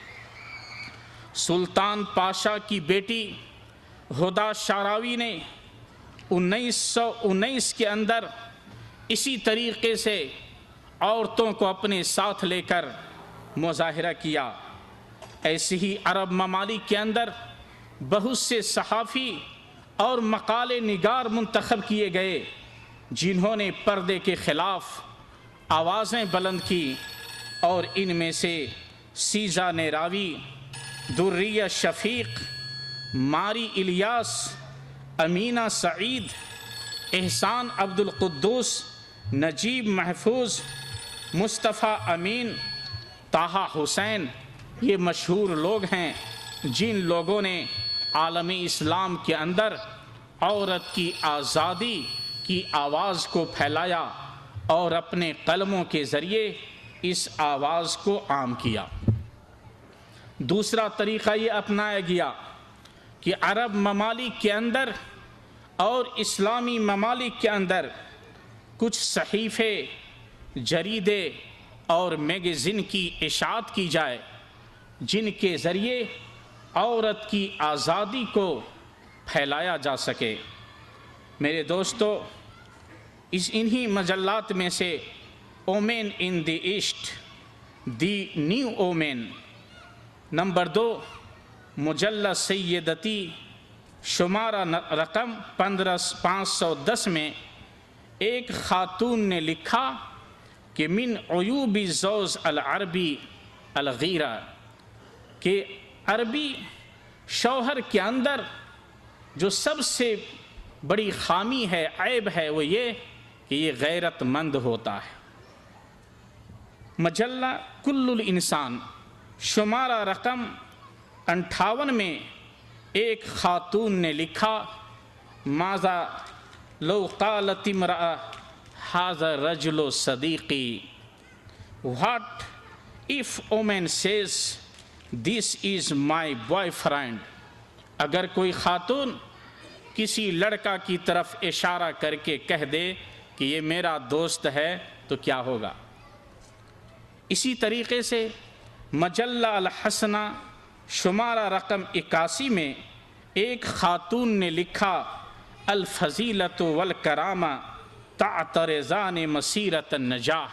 سلطان پاشا کی بیٹی ہدا شعراوی نے 1919 کے اندر اسی طریقے سے عورتوں کو اپنے ساتھ لے کر مظاہرہ کیا۔ ایسے ہی عرب ممالک کے اندر بہت سے صحافی اور مقالے نگار منتخب کیے گئے جنہوں نے پردے کے خلاف آوازیں بلند کی، اور ان میں سے سیزا نیراوی، دریہ شفیق، ماری الیاس، امینہ سعید، احسان عبد القدوس، نجیب محفوظ، مصطفیٰ امین، طٰہٰ حسین، یہ مشہور لوگ ہیں جن لوگوں نے عالم اسلام کے اندر عورت کی آزادی کی آواز کو پھیلایا اور اپنے قلموں کے ذریعے اس آواز کو عام کیا۔ دوسرا طریقہ یہ اپنایا گیا کہ عرب ممالک کے اندر اور اسلامی ممالک کے اندر کچھ صحیفے، جریدے اور میگزین کی اشاعت کی جائے جن کے ذریعے عورت کی آزادی کو پھیلایا جا سکے۔ میرے دوستو، انہی مجلات میں سے woman in the East, the new woman, number 2 مجلہ سیدتی، شمارہ رقم 510 میں ایک خاتون نے لکھا کہ من عیوب الزوج العربی الغیرہ، کہ عربی شوہر کے اندر جو سب سے بڑی خامی ہے، عیب ہے، وہ یہ کہ یہ غیرت مند ہوتا ہے۔ مجلہ کل الانسان، شمارہ رقم 58 میں ایک خاتون نے لکھا ماذا لو قالت امرأة هذا رجل Siddiqui, what if woman says this is my boyfriend، اگر کوئی خاتون کسی لڑکا کی طرف اشارہ کر کے کہہ دے کہ یہ میرا دوست ہے تو کیا ہوگا۔ اسی طریقے سے مجلہ الحسنہ، شمارہ رقم 81 میں ایک خاتون نے لکھا الفضیلۃ والکرامہ تعترضان مسیرۃ النجاح،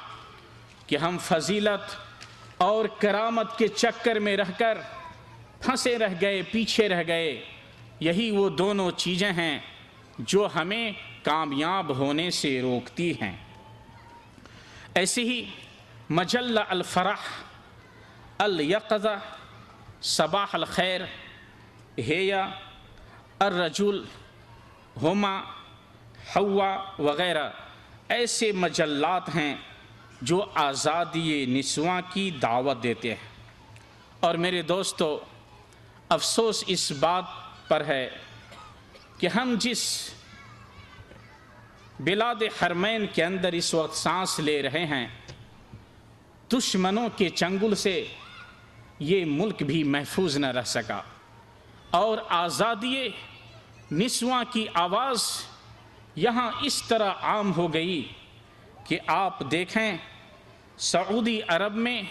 کہ ہم فضیلت اور کرامت کے چکر میں رہ کر پھنسے رہ گئے، پیچھے رہ گئے۔ یہی وہ دونوں چیزیں ہیں جو ہمیں کامیاب ہونے سے روکتی ہیں۔ ایسے ہی مجلہ الفرح، الیقظہ، صباح الخیر، ہیا، الرجل، ہما، حوا وغیرہ ایسے مجلات ہیں جو آزادی نسواں کی دعوت دیتے ہیں۔ اور میرے دوستو، افسوس اس بات پر ہے کہ ہم جس بلاد حرمین کے اندر اس وقت سانس لے رہے ہیں، دشمنوں کے چنگل سے یہ ملک بھی محفوظ نہ رہ سکا، اور آزادی نسواں کی آواز یہاں اس طرح عام ہو گئی کہ آپ دیکھیں سعودی عرب میں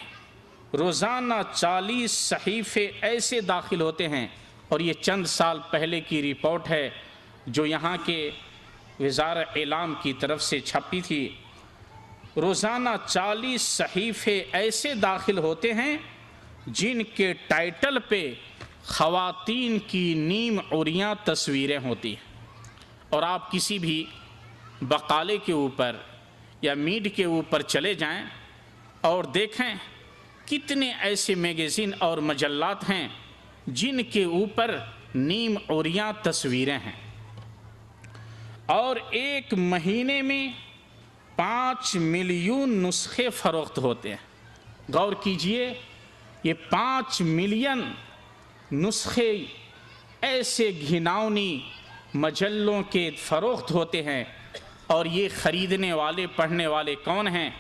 روزانہ 40 صحیفے ایسے داخل ہوتے ہیں، اور یہ چند سال پہلے کی رپورٹ ہے جو یہاں کے وزارت اعلام کی طرف سے چھپی تھی۔ روزانہ 40 صحیفے ایسے داخل ہوتے ہیں جن کے ٹائٹل پہ خواتین کی نیم عریاں تصویریں ہوتی ہیں، اور آپ کسی بھی بقالے کے اوپر یا میٹ کے اوپر چلے جائیں اور دیکھیں کتنے ایسے میگزین اور مجلات ہیں جن کے اوپر نیم عریاں تصویریں ہیں، اور ایک مہینے میں 5 ملین نسخے فروخت ہوتے ہیں۔ غور کیجئے، یہ 5 ملین نسخے ایسے گھناؤنی مجلوں کے فروخت ہوتے ہیں، اور یہ خریدنے والے، پڑھنے والے کون ہیں؟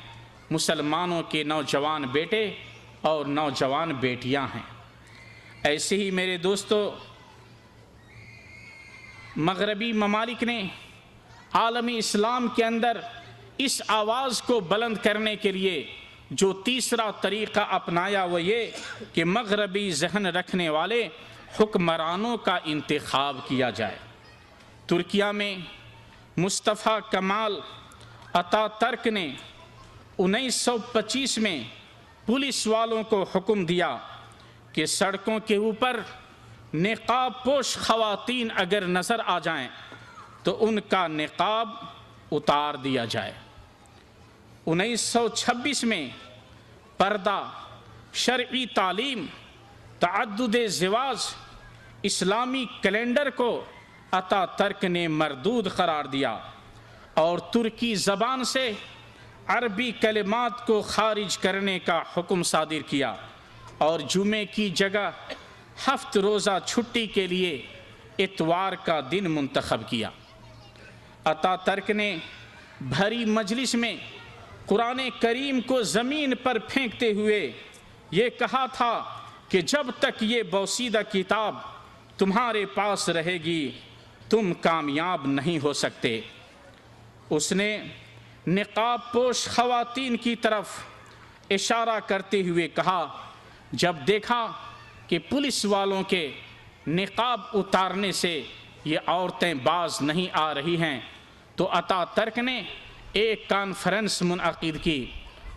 مسلمانوں کے نوجوان بیٹے اور نوجوان بیٹیاں ہیں۔ ایسے ہی میرے دوستو، مغربی ممالک نے عالمی اسلام کے اندر اس آواز کو بلند کرنے کے لیے جو تیسرا طریقہ اپنایا وہ یہ کہ مغربی ذہن رکھنے والے حکمرانوں کا انتخاب کیا جائے۔ ترکیہ میں مصطفیٰ کمال اتا ترک نے 1925 میں پولیس والوں کو حکم دیا کہ سڑکوں کے اوپر نقاب پوش خواتین اگر نظر آ جائیں تو ان کا نقاب اتار دیا جائے۔ 1926 میں پردہ، شرعی تعلیم، تعدد زواج، اسلامی کیلنڈر کو اتا ترک نے مردود قرار دیا، اور ترکی زبان سے عربی کلمات کو خارج کرنے کا حکم صادر کیا، اور جمعے کی جگہ 7 روزہ چھٹی کے لیے اتوار کا دن منتخب کیا۔ اتا ترک نے بھری مجلس میں قرآن کریم کو زمین پر پھینکتے ہوئے یہ کہا تھا کہ جب تک یہ بوسیدہ کتاب تمہارے پاس رہے گی تم کامیاب نہیں ہو سکتے۔ اس نے نقاب پوش خواتین کی طرف اشارہ کرتے ہوئے کہا، جب دیکھا کہ پولیس والوں کے نقاب اتارنے سے یہ عورتیں باز نہیں آ رہی ہیں تو اتا ترک نے ایک کانفرنس منعقد کی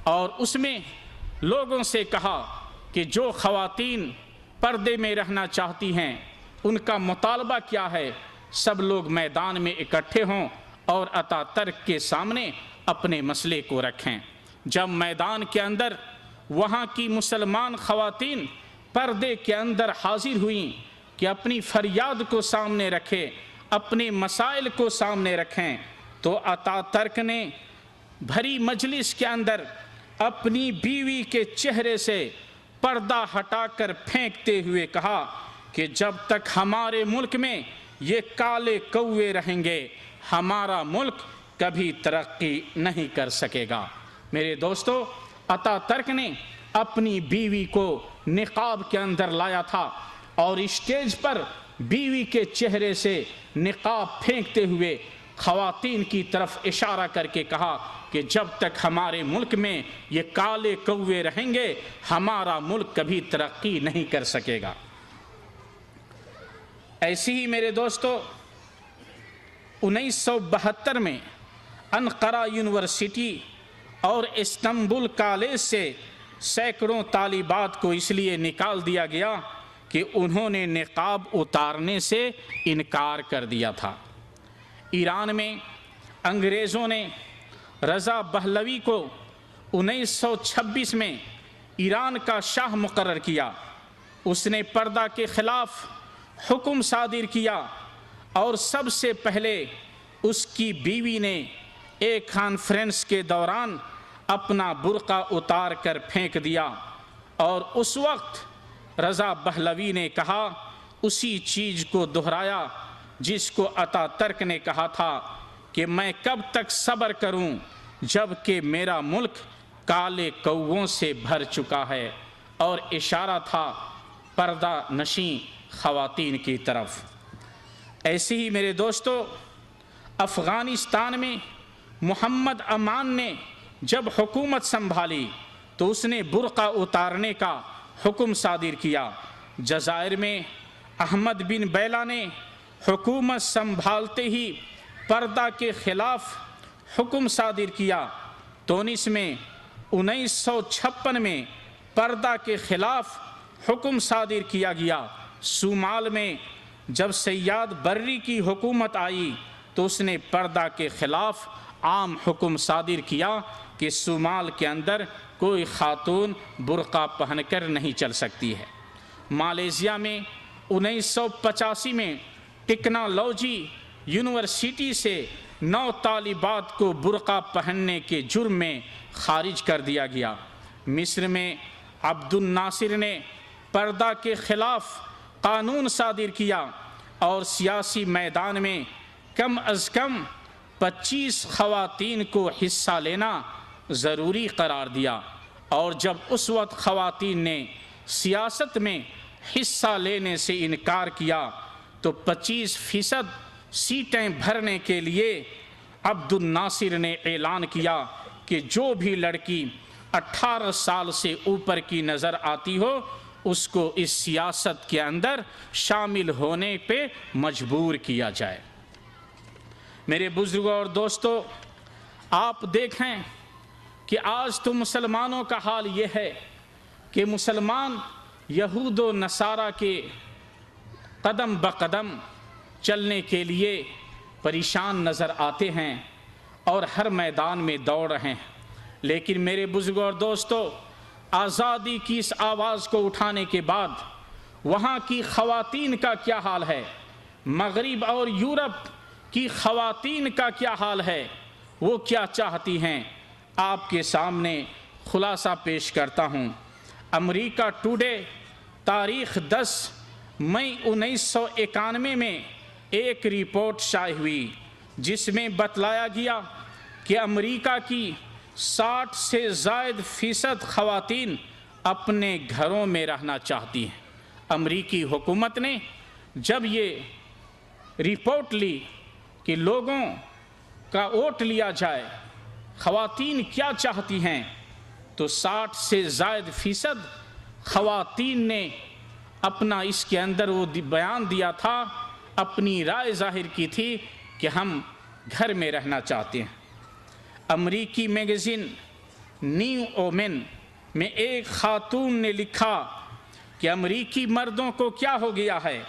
اور اس میں لوگوں سے کہا کہ جو خواتین پردے میں رہنا چاہتی ہیں ان کا مطالبہ کیا ہے، سب لوگ میدان میں اکٹھے ہوں اور اتا ترک کے سامنے اپنے مسئلے کو رکھیں۔ جب میدان کے اندر وہاں کی مسلمان خواتین پردے کے اندر حاضر ہوئیں کہ اپنی فریاد کو سامنے رکھے، اپنے مسائل کو سامنے رکھیں، تو اتا ترک نے بھری مجلس کے اندر اپنی بیوی کے چہرے سے پردہ ہٹا کر پھینکتے ہوئے کہا کہ جب تک ہمارے ملک میں یہ کالے کوے رہیں گے ہمارا ملک کبھی ترقی نہیں کر سکے گا۔ میرے دوستو، اتا ترک نے اپنی بیوی کو نقاب کے اندر لایا تھا اور اسٹیج پر بیوی کے چہرے سے نقاب پھینکتے ہوئے خواتین کی طرف اشارہ کر کے کہا کہ جب تک ہمارے ملک میں یہ کالے کوے رہیں گے ہمارا ملک کبھی ترقی نہیں کر سکے گا۔ ایسی ہی میرے دوستو 1972 میں انقرہ یونیورسٹی اور استنبول کالج سے سینکڑوں طالبات کو اس لیے نکال دیا گیا کہ انہوں نے نقاب اتارنے سے انکار کر دیا تھا۔ ایران میں انگریزوں نے رضا پہلوی کو 1926 میں ایران کا شاہ مقرر کیا۔ اس نے پردہ کے خلاف حکم صادر کیا اور سب سے پہلے اس کی بیوی نے ایک کانفرنس کے دوران اپنا برقع اتار کر پھینک دیا اور اس وقت رضا پہلوی نے کہا، اسی چیز کو دہرایا جس کو اتا ترک نے کہا تھا کہ میں کب تک صبر کروں جب کہ میرا ملک کالے کووں سے بھر چکا ہے، اور اشارہ تھا پردہ نشیں خواتین کی طرف۔ ایسے ہی میرے دوستو افغانستان میں محمد امان نے جب حکومت سنبھالی تو اس نے برقع اتارنے کا حکم صادر کیا۔ جزائر میں احمد بن بیلا نے حکومت سنبھالتے ہی پردہ کے خلاف حکم صادر کیا۔ تونس میں 1956 میں پردہ کے خلاف حکم صادر کیا گیا۔ صومال میں جب سیاد برری کی حکومت آئی تو اس نے پردہ کے خلاف عام حکم صادر کیا کہ صومال کے اندر کوئی خاتون برقع پہن کر نہیں چل سکتی ہے۔ مالیشیا میں 1985 میں ٹیکنالوجی یونیورسٹی سے 9 طالبات کو برقع پہننے کے جرم میں خارج کر دیا گیا۔ مصر میں عبد الناصر نے پردہ کے خلاف قانون صادر کیا اور سیاسی میدان میں کم از کم 25 خواتین کو حصہ لینا ضروری قرار دیا، اور جب اس وقت خواتین نے سیاست میں حصہ لینے سے انکار کیا تو 25% سیٹیں بھرنے کے لیے عبد الناصر نے اعلان کیا کہ جو بھی لڑکی 18 سال سے اوپر کی نظر آتی ہو اس کو اس سیاست کے اندر شامل ہونے پہ مجبور کیا جائے۔ میرے بزرگوں اور دوستو، آپ دیکھیں کہ آج تو مسلمانوں کا حال یہ ہے کہ مسلمان یہود و نصارہ کے قدم بقدم چلنے کے لیے پریشان نظر آتے ہیں اور ہر میدان میں دوڑ رہے ہیں، لیکن میرے بزرگوں اور دوستو، آزادی کی اس آواز کو اٹھانے کے بعد وہاں کی خواتین کا کیا حال ہے، مغرب اور یورپ کی خواتین کا کیا حال ہے، وہ کیا چاہتی ہیں، آپ کے سامنے خلاصہ پیش کرتا ہوں۔ امریکہ ٹوڈے تاریخ 10 مئی 1991 میں ایک رپورٹ شائع ہوئی جس میں بتلایا گیا کہ امریکہ کی 60 سے زائد فیصد خواتین اپنے گھروں میں رہنا چاہتی ہیں۔ امریکی حکومت نے جب یہ رپورٹ لی کہ لوگوں کا ووٹ لیا جائے خواتین کیا چاہتی ہیں، تو 60 سے زائد فیصد خواتین نے اپنا اس کے اندر وہ بیان دیا تھا، اپنی رائے ظاہر کی تھی کہ ہم گھر میں رہنا چاہتے ہیں۔ امریکی میگزین نیو اومن میں ایک خاتون نے لکھا کہ امریکی مردوں کو کیا ہو گیا ہے،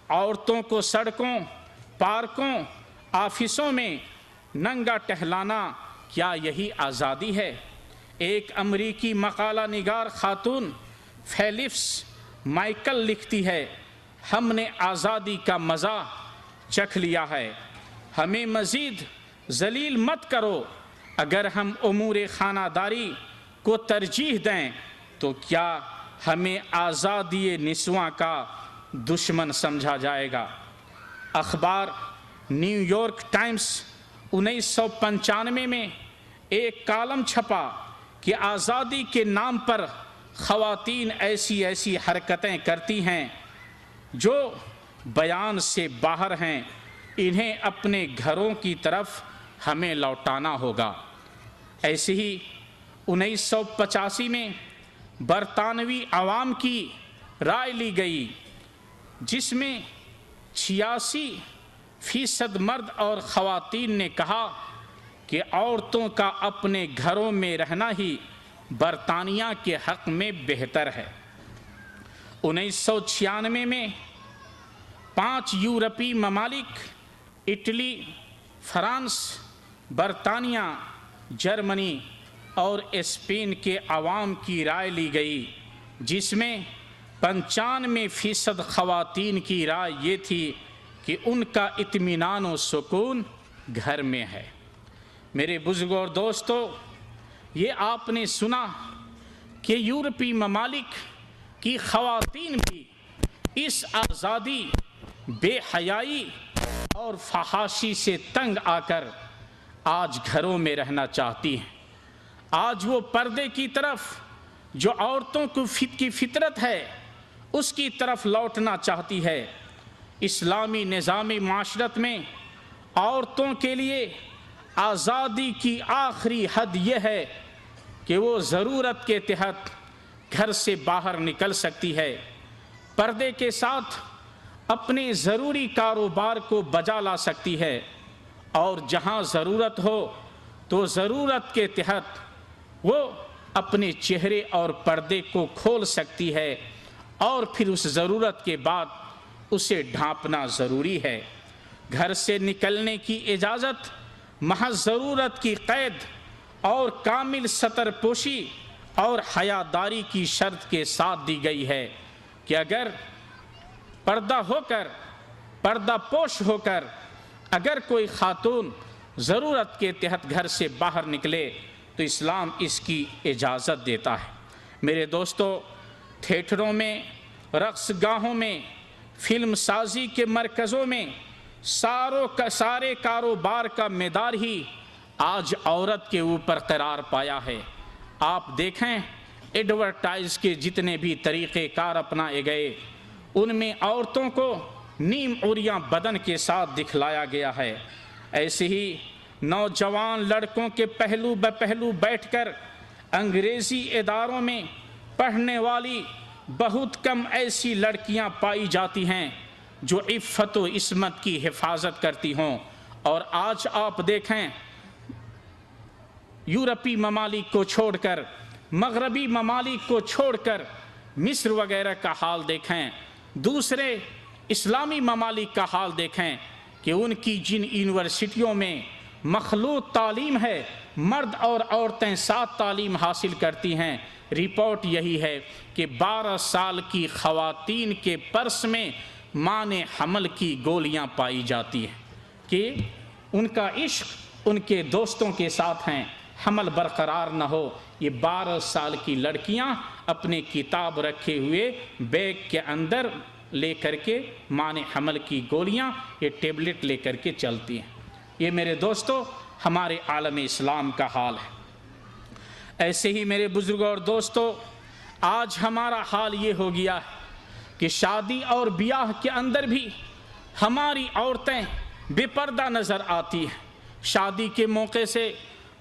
عورتوں کو سڑکوں، پارکوں، آفسوں میں ننگا ٹہلانا، کیا یہی آزادی ہے؟ ایک امریکی مقالہ نگار خاتون فیلپس مائیکل لکھتی ہے، ہم نے آزادی کا مزہ چکھ لیا ہے، ہمیں مزید ذلیل مت کرو۔ اگر ہم امور خانہ داری کو ترجیح دیں تو کیا ہمیں آزادی نسواں کا دشمن سمجھا جائے گا؟ اخبار نیو یارک ٹائمز 1995 میں ایک کالم چھپا کہ آزادی کے نام پر خواتین ایسی ایسی حرکتیں کرتی ہیں جو بیان سے باہر ہیں، انہیں اپنے گھروں کی طرف ہمیں لوٹانا ہوگا۔ ایسے ہی 1985 میں برطانوی عوام کی رائے لی گئی، جس میں 86% مرد اور خواتین نے کہا کہ عورتوں کا اپنے گھروں میں رہنا ہی برطانیہ کے حق میں بہتر ہے۔ 1996 میں 5 یورپی ممالک اٹلی، فرانس، برطانیہ، جرمنی اور اسپین کے عوام کی رائے لی گئی، جس میں 95% خواتین کی رائے یہ تھی کہ ان کا اطمینان و سکون گھر میں ہے۔ میرے بزرگوں اور دوستو، یہ آپ نے سنا کہ یورپی ممالک کی خواتین بھی اس آزادی، بے حیائی اور فحاشی سے تنگ آ کر آج گھروں میں رہنا چاہتی ہیں۔ آج وہ پردے کی طرف جو عورتوں کی فطرت ہے اس کی طرف لوٹنا چاہتی ہے۔ اسلامی نظام معاشرت میں عورتوں کے لیے آزادی کی آخری حد یہ ہے کہ وہ ضرورت کے تحت گھر سے باہر نکل سکتی ہے، پردے کے ساتھ اپنے ضروری کاروبار کو بجا لا سکتی ہے، اور جہاں ضرورت ہو تو ضرورت کے تحت وہ اپنے چہرے اور پردے کو کھول سکتی ہے، اور پھر اس ضرورت کے بعد اسے ڈھانپنا ضروری ہے۔ گھر سے نکلنے کی اجازت محض ضرورت کی قید اور کامل ستر پوشی اور حیاداری کی شرط کے ساتھ دی گئی ہے کہ اگر پردہ پوش ہو کر اگر کوئی خاتون ضرورت کے تحت گھر سے باہر نکلے تو اسلام اس کی اجازت دیتا ہے۔ میرے دوستو، تھیٹروں میں، رقص گاہوں میں، فلم سازی کے مرکزوں میں سارے کاروبار کا مدار ہی آج عورت کے اوپر قرار پایا ہے۔ آپ دیکھیں ایڈورٹائز کے جتنے بھی طریقہ کار اپنائے گئے ان میں عورتوں کو نیم عریاں بدن کے ساتھ دکھلایا گیا ہے۔ ایسے ہی نوجوان لڑکوں کے پہلو بہ پہلو بیٹھ کر انگریزی اداروں میں پڑھنے والی بہت کم ایسی لڑکیاں پائی جاتی ہیں جو عفت و عصمت کی حفاظت کرتی ہوں، اور آج آپ دیکھیں یورپی ممالک کو چھوڑ کر، مغربی ممالک کو چھوڑ کر مصر وغیرہ کا حال دیکھیں، دوسرے اسلامی ممالک کا حال دیکھیں کہ ان کی جن یونیورسٹیوں میں مخلوط تعلیم ہے، مرد اور عورتیں ساتھ تعلیم حاصل کرتی ہیں، رپورٹ یہی ہے کہ 12 سال کی خواتین کے پرس میں مانع حمل کی گولیاں پائی جاتی ہیں کہ ان کا عشق ان کے دوستوں کے ساتھ ہیں، حمل برقرار نہ ہو۔ یہ 12 سال کی لڑکیاں اپنے کتاب رکھے ہوئے بیگ کے اندر لے کر کے مانع حمل کی گولیاں، یہ ٹیبلٹ لے کر کے چلتی ہیں۔ یہ میرے دوستو ہمارے عالم اسلام کا حال ہے۔ ایسے ہی میرے بزرگوں اور دوستو، آج ہمارا حال یہ ہو گیا ہے کہ شادی اور بیاہ کے اندر بھی ہماری عورتیں بے پردہ نظر آتی ہیں۔ شادی کے موقع سے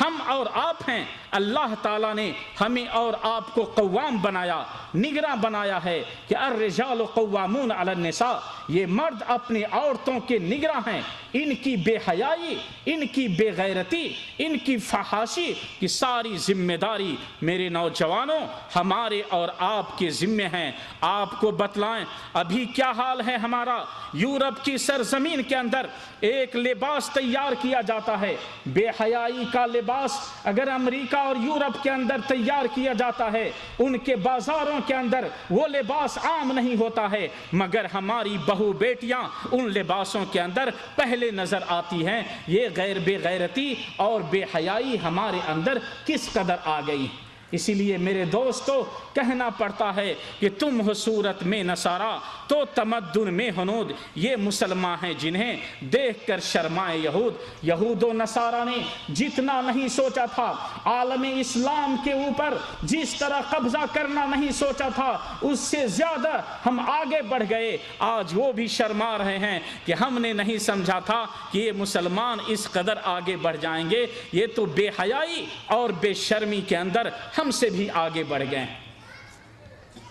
ہم اور آپ ہیں۔ اللہ تعالیٰ نے ہمیں اور آپ کو قوام بنایا، نگراں بنایا ہے کہ الرجال قوامون علی النساء، یہ مرد اپنی عورتوں کے نگراں ہیں۔ ان کی بے حیائی، ان کی بے غیرتی، ان کی فحاشی کی ساری ذمہ داری میرے نوجوانوں ہمارے اور آپ کے ذمہ ہیں۔ آپ کو بتلائیں ابھی کیا حال ہے ہمارا۔ یورپ کی سرزمین کے اندر ایک لباس تیار کیا جاتا ہے، بے حیائی کا لباس اگر امریکہ اور یورپ کے اندر تیار کیا جاتا ہے، ان کے بازاروں کے اندر وہ لباس عام نہیں ہوتا ہے، مگر ہماری بہو بیٹیاں ان لباسوں کے اندر پہلے نظر آتی ہیں۔ یہ بے غیرتی اور بے حیائی ہمارے اندر کس قدر آ گئی۔ اسی لیے میرے دوستو کہنا پڑتا ہے کہ تم ہو صورت میں نصارا تو تمدن میں ہنود، یہ مسلمان ہیں جنہیں دیکھ کر شرمائے یہود۔ یہود و نصارا نے جتنا نہیں سوچا تھا عالم اسلام کے اوپر، جس طرح قبضہ کرنا نہیں سوچا تھا، اس سے زیادہ ہم آگے بڑھ گئے۔ آج وہ بھی شرما رہے ہیں کہ ہم نے نہیں سمجھا تھا کہ یہ مسلمان اس قدر آگے بڑھ جائیں گے، یہ تو بے حیائی اور بے شرمی کے اندر ہم سے بھی آگے بڑھ گئے۔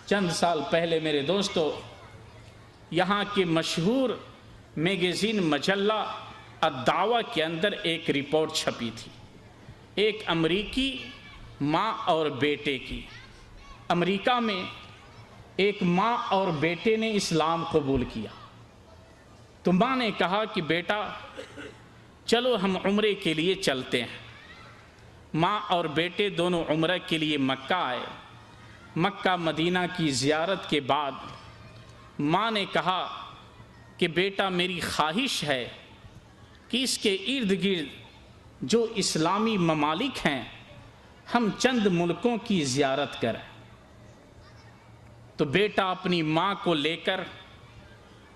چند سال پہلے میرے دوستو یہاں کے مشہور میگزین مجلہ الدعوہ کے اندر ایک رپورٹ چھپی تھی، ایک امریکی ماں اور بیٹے کی۔ امریکہ میں ایک ماں اور بیٹے نے اسلام قبول کیا، تو ماں نے کہا کہ بیٹا چلو ہم عمرے کے لیے چلتے ہیں۔ ماں اور بیٹے دونوں عمرہ کے لیے مکہ آئے۔ مکہ مدینہ کی زیارت کے بعد ماں نے کہا کہ بیٹا میری خواہش ہے کہ اس کے ارد گرد جو اسلامی ممالک ہیں ہم چند ملکوں کی زیارت کریں۔ تو بیٹا اپنی ماں کو لے کر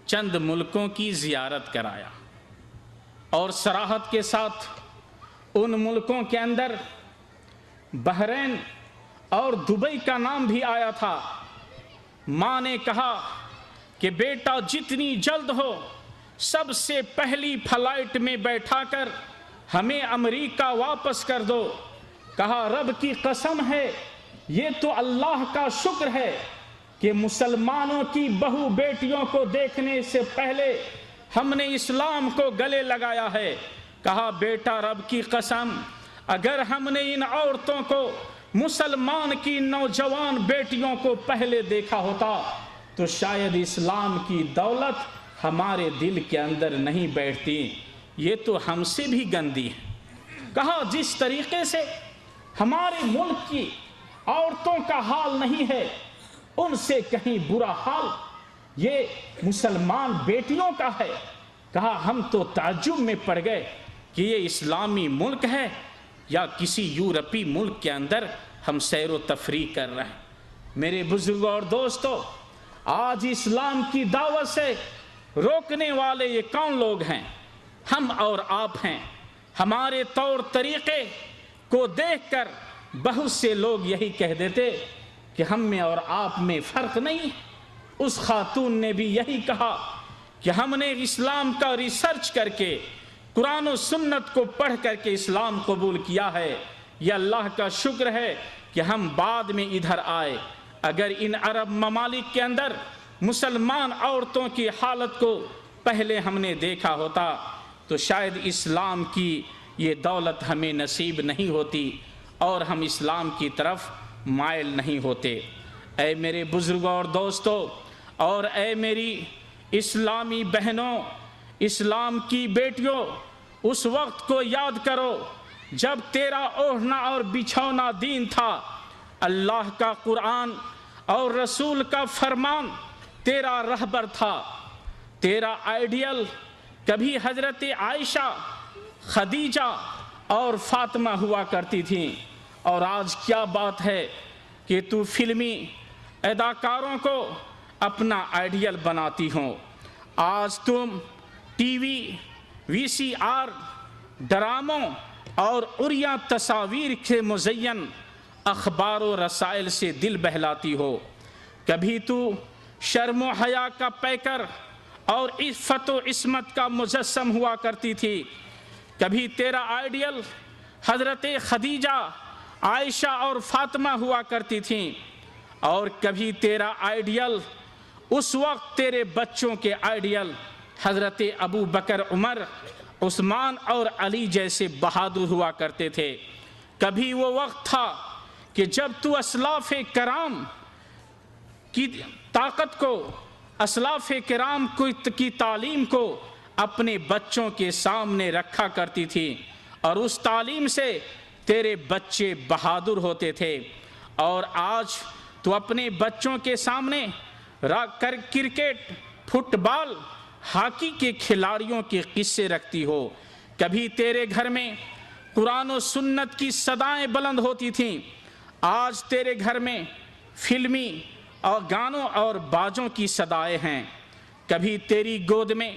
چند ملکوں کی زیارت کرایا، اور صراحت کے ساتھ ان ملکوں کے اندر بحرین اور دبئی کا نام بھی آیا تھا۔ ماں نے کہا کہ بیٹا جتنی جلد ہو سب سے پہلی فلائٹ میں بیٹھا کر ہمیں امریکہ واپس کر دو۔ کہا رب کی قسم ہے، یہ تو اللہ کا شکر ہے کہ مسلمانوں کی بہو بیٹیوں کو دیکھنے سے پہلے ہم نے اسلام کو گلے لگایا ہے۔ کہا بیٹا رب کی قسم اگر ہم نے ان عورتوں کو، مسلمان کی نوجوان بیٹیوں کو پہلے دیکھا ہوتا تو شاید اسلام کی دولت ہمارے دل کے اندر نہیں بیٹھتی، یہ تو ہم سے بھی گندی ہے۔ کہا جس طریقے سے ہمارے ملک کی عورتوں کا حال نہیں ہے، ان سے کہیں برا حال یہ مسلمان بیٹیوں کا ہے۔ کہا ہم تو تعجب میں پڑ گئے کہ یہ اسلامی ملک ہے یا کسی یورپی ملک کے اندر ہم سیر و تفریح کر رہے ہیں۔ میرے بزرگوں اور دوستو، آج اسلام کی دعوت سے روکنے والے یہ کون لوگ ہیں؟ ہم اور آپ ہیں۔ ہمارے طور طریقے کو دیکھ کر بہت سے لوگ یہی کہہ دیتے کہ ہم میں اور آپ میں فرق نہیں۔ اس خاتون نے بھی یہی کہا کہ ہم نے اسلام کا ریسرچ کر کے، قرآن و سنت کو پڑھ کر کے اسلام قبول کیا ہے۔ یہ اللہ کا شکر ہے کہ ہم بعد میں ادھر آئے۔ اگر ان عرب ممالک کے اندر مسلمان عورتوں کی حالت کو پہلے ہم نے دیکھا ہوتا تو شاید اسلام کی یہ دولت ہمیں نصیب نہیں ہوتی اور ہم اسلام کی طرف مائل نہیں ہوتے۔ اے میرے بزرگوں اور دوستوں، اور اے میری اسلامی بہنوں، اسلام کی بیٹیوں، اس وقت کو یاد کرو جب تیرا اوڑھنا اور بچھونا دین تھا، اللہ کا قرآن اور رسول کا فرمان تیرا رہبر تھا، تیرا آئیڈیل کبھی حضرت عائشہ، خدیجہ اور فاطمہ ہوا کرتی تھیں، اور آج کیا بات ہے کہ تو فلمی اداکاروں کو اپنا آئیڈیل بناتی ہوں۔ آج تم ٹی وی، وی سی آر، ڈراموں اور عریاں تصاویر کے مزین اخبار و رسائل سے دل بہلاتی ہو۔ کبھی تو شرم و حیا کا پیکر اور عفت و عصمت کا مجسم ہوا کرتی تھی۔ کبھی تیرا آئیڈیل حضرت خدیجہ، عائشہ اور فاطمہ ہوا کرتی تھیں، اور کبھی تیرا آئیڈیل اس وقت تیرے بچوں کے آئیڈیل حضرت ابو بکر، عمر، عثمان اور علی جیسے بہادر ہوا کرتے تھے۔ کبھی وہ وقت تھا کہ جب تو اسلاف کرام کی طاقت کو، اسلاف کرام کی تعلیم کو اپنے بچوں کے سامنے رکھا کرتی تھی، اور اس تعلیم سے تیرے بچے بہادر ہوتے تھے۔ اور آج تو اپنے بچوں کے سامنے کرکٹ، فٹ بال، ہاکی کے کھلاڑیوں کے قصے رکھتی ہو۔ کبھی تیرے گھر میں قرآن و سنت کی صدائیں بلند ہوتی تھیں، آج تیرے گھر میں فلمی اور گانوں اور بازوں کی صدائیں ہیں۔ کبھی تیری گود میں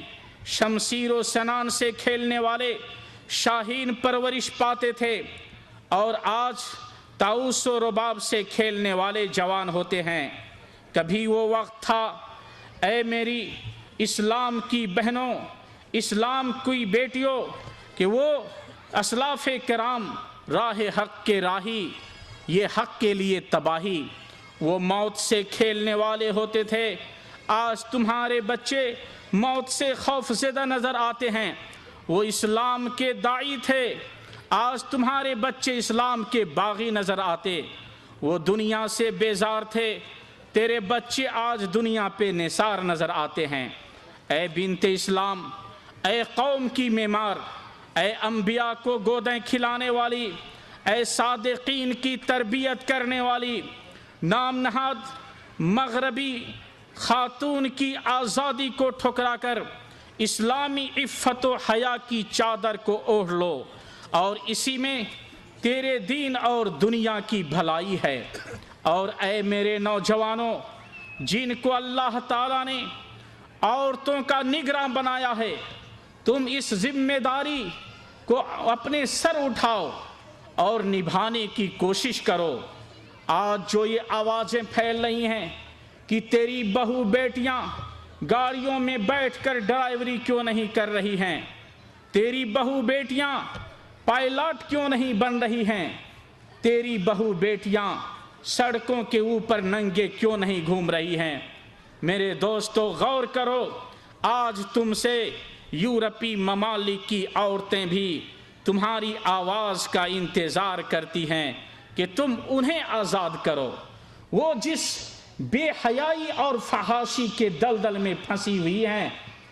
شمشیر و سنان سے کھیلنے والے شاہین پرورش پاتے تھے، اور آج طاؤس و رباب سے کھیلنے والے جوان ہوتے ہیں۔ کبھی وہ وقت تھا اے میری اسلام کی بہنوں، اسلام کی بیٹیوں، کہ وہ اسلاف کرام راہ حق کے راہی، یہ حق کے لیے تباہی، وہ موت سے کھیلنے والے ہوتے تھے۔ آج تمہارے بچے موت سے خوف زدہ نظر آتے ہیں۔ وہ اسلام کے داعی تھے، آج تمہارے بچے اسلام کے باغی نظر آتے۔ وہ دنیا سے بیزار تھے، تیرے بچے آج دنیا پہ نثار نظر آتے ہیں۔ اے بنت اسلام، اے قوم کی معمار، اے انبیاء کو گودیں کھلانے والی، اے صادقین کی تربیت کرنے والی، نام نہاد مغربی خاتون کی آزادی کو ٹھکرا کر اسلامی عفت و حیا کی چادر کو اوڑھ لو، اور اسی میں تیرے دین اور دنیا کی بھلائی ہے۔ اور اے میرے نوجوانوں، جن کو اللہ تعالیٰ نے عورتوں کا نگراں بنایا ہے، تم اس ذمہ داری کو اپنے سر اٹھاؤ اور نبھانے کی کوشش کرو۔ آج جو یہ آوازیں پھیل رہی ہیں کہ تیری بہو بیٹیاں گاڑیوں میں بیٹھ کر ڈرائیوری کیوں نہیں کر رہی ہیں، تیری بہو بیٹیاں پائلٹ کیوں نہیں بن رہی ہیں، تیری بہو بیٹیاں سڑکوں کے اوپر ننگے کیوں نہیں گھوم رہی ہیں، میرے دوستو غور کرو۔ آج تم سے یورپی ممالک کی عورتیں بھی تمہاری آواز کا انتظار کرتی ہیں کہ تم انہیں آزاد کرو۔ وہ جس بے حیائی اور فحاشی کے دلدل میں پھنسی ہوئی ہیں،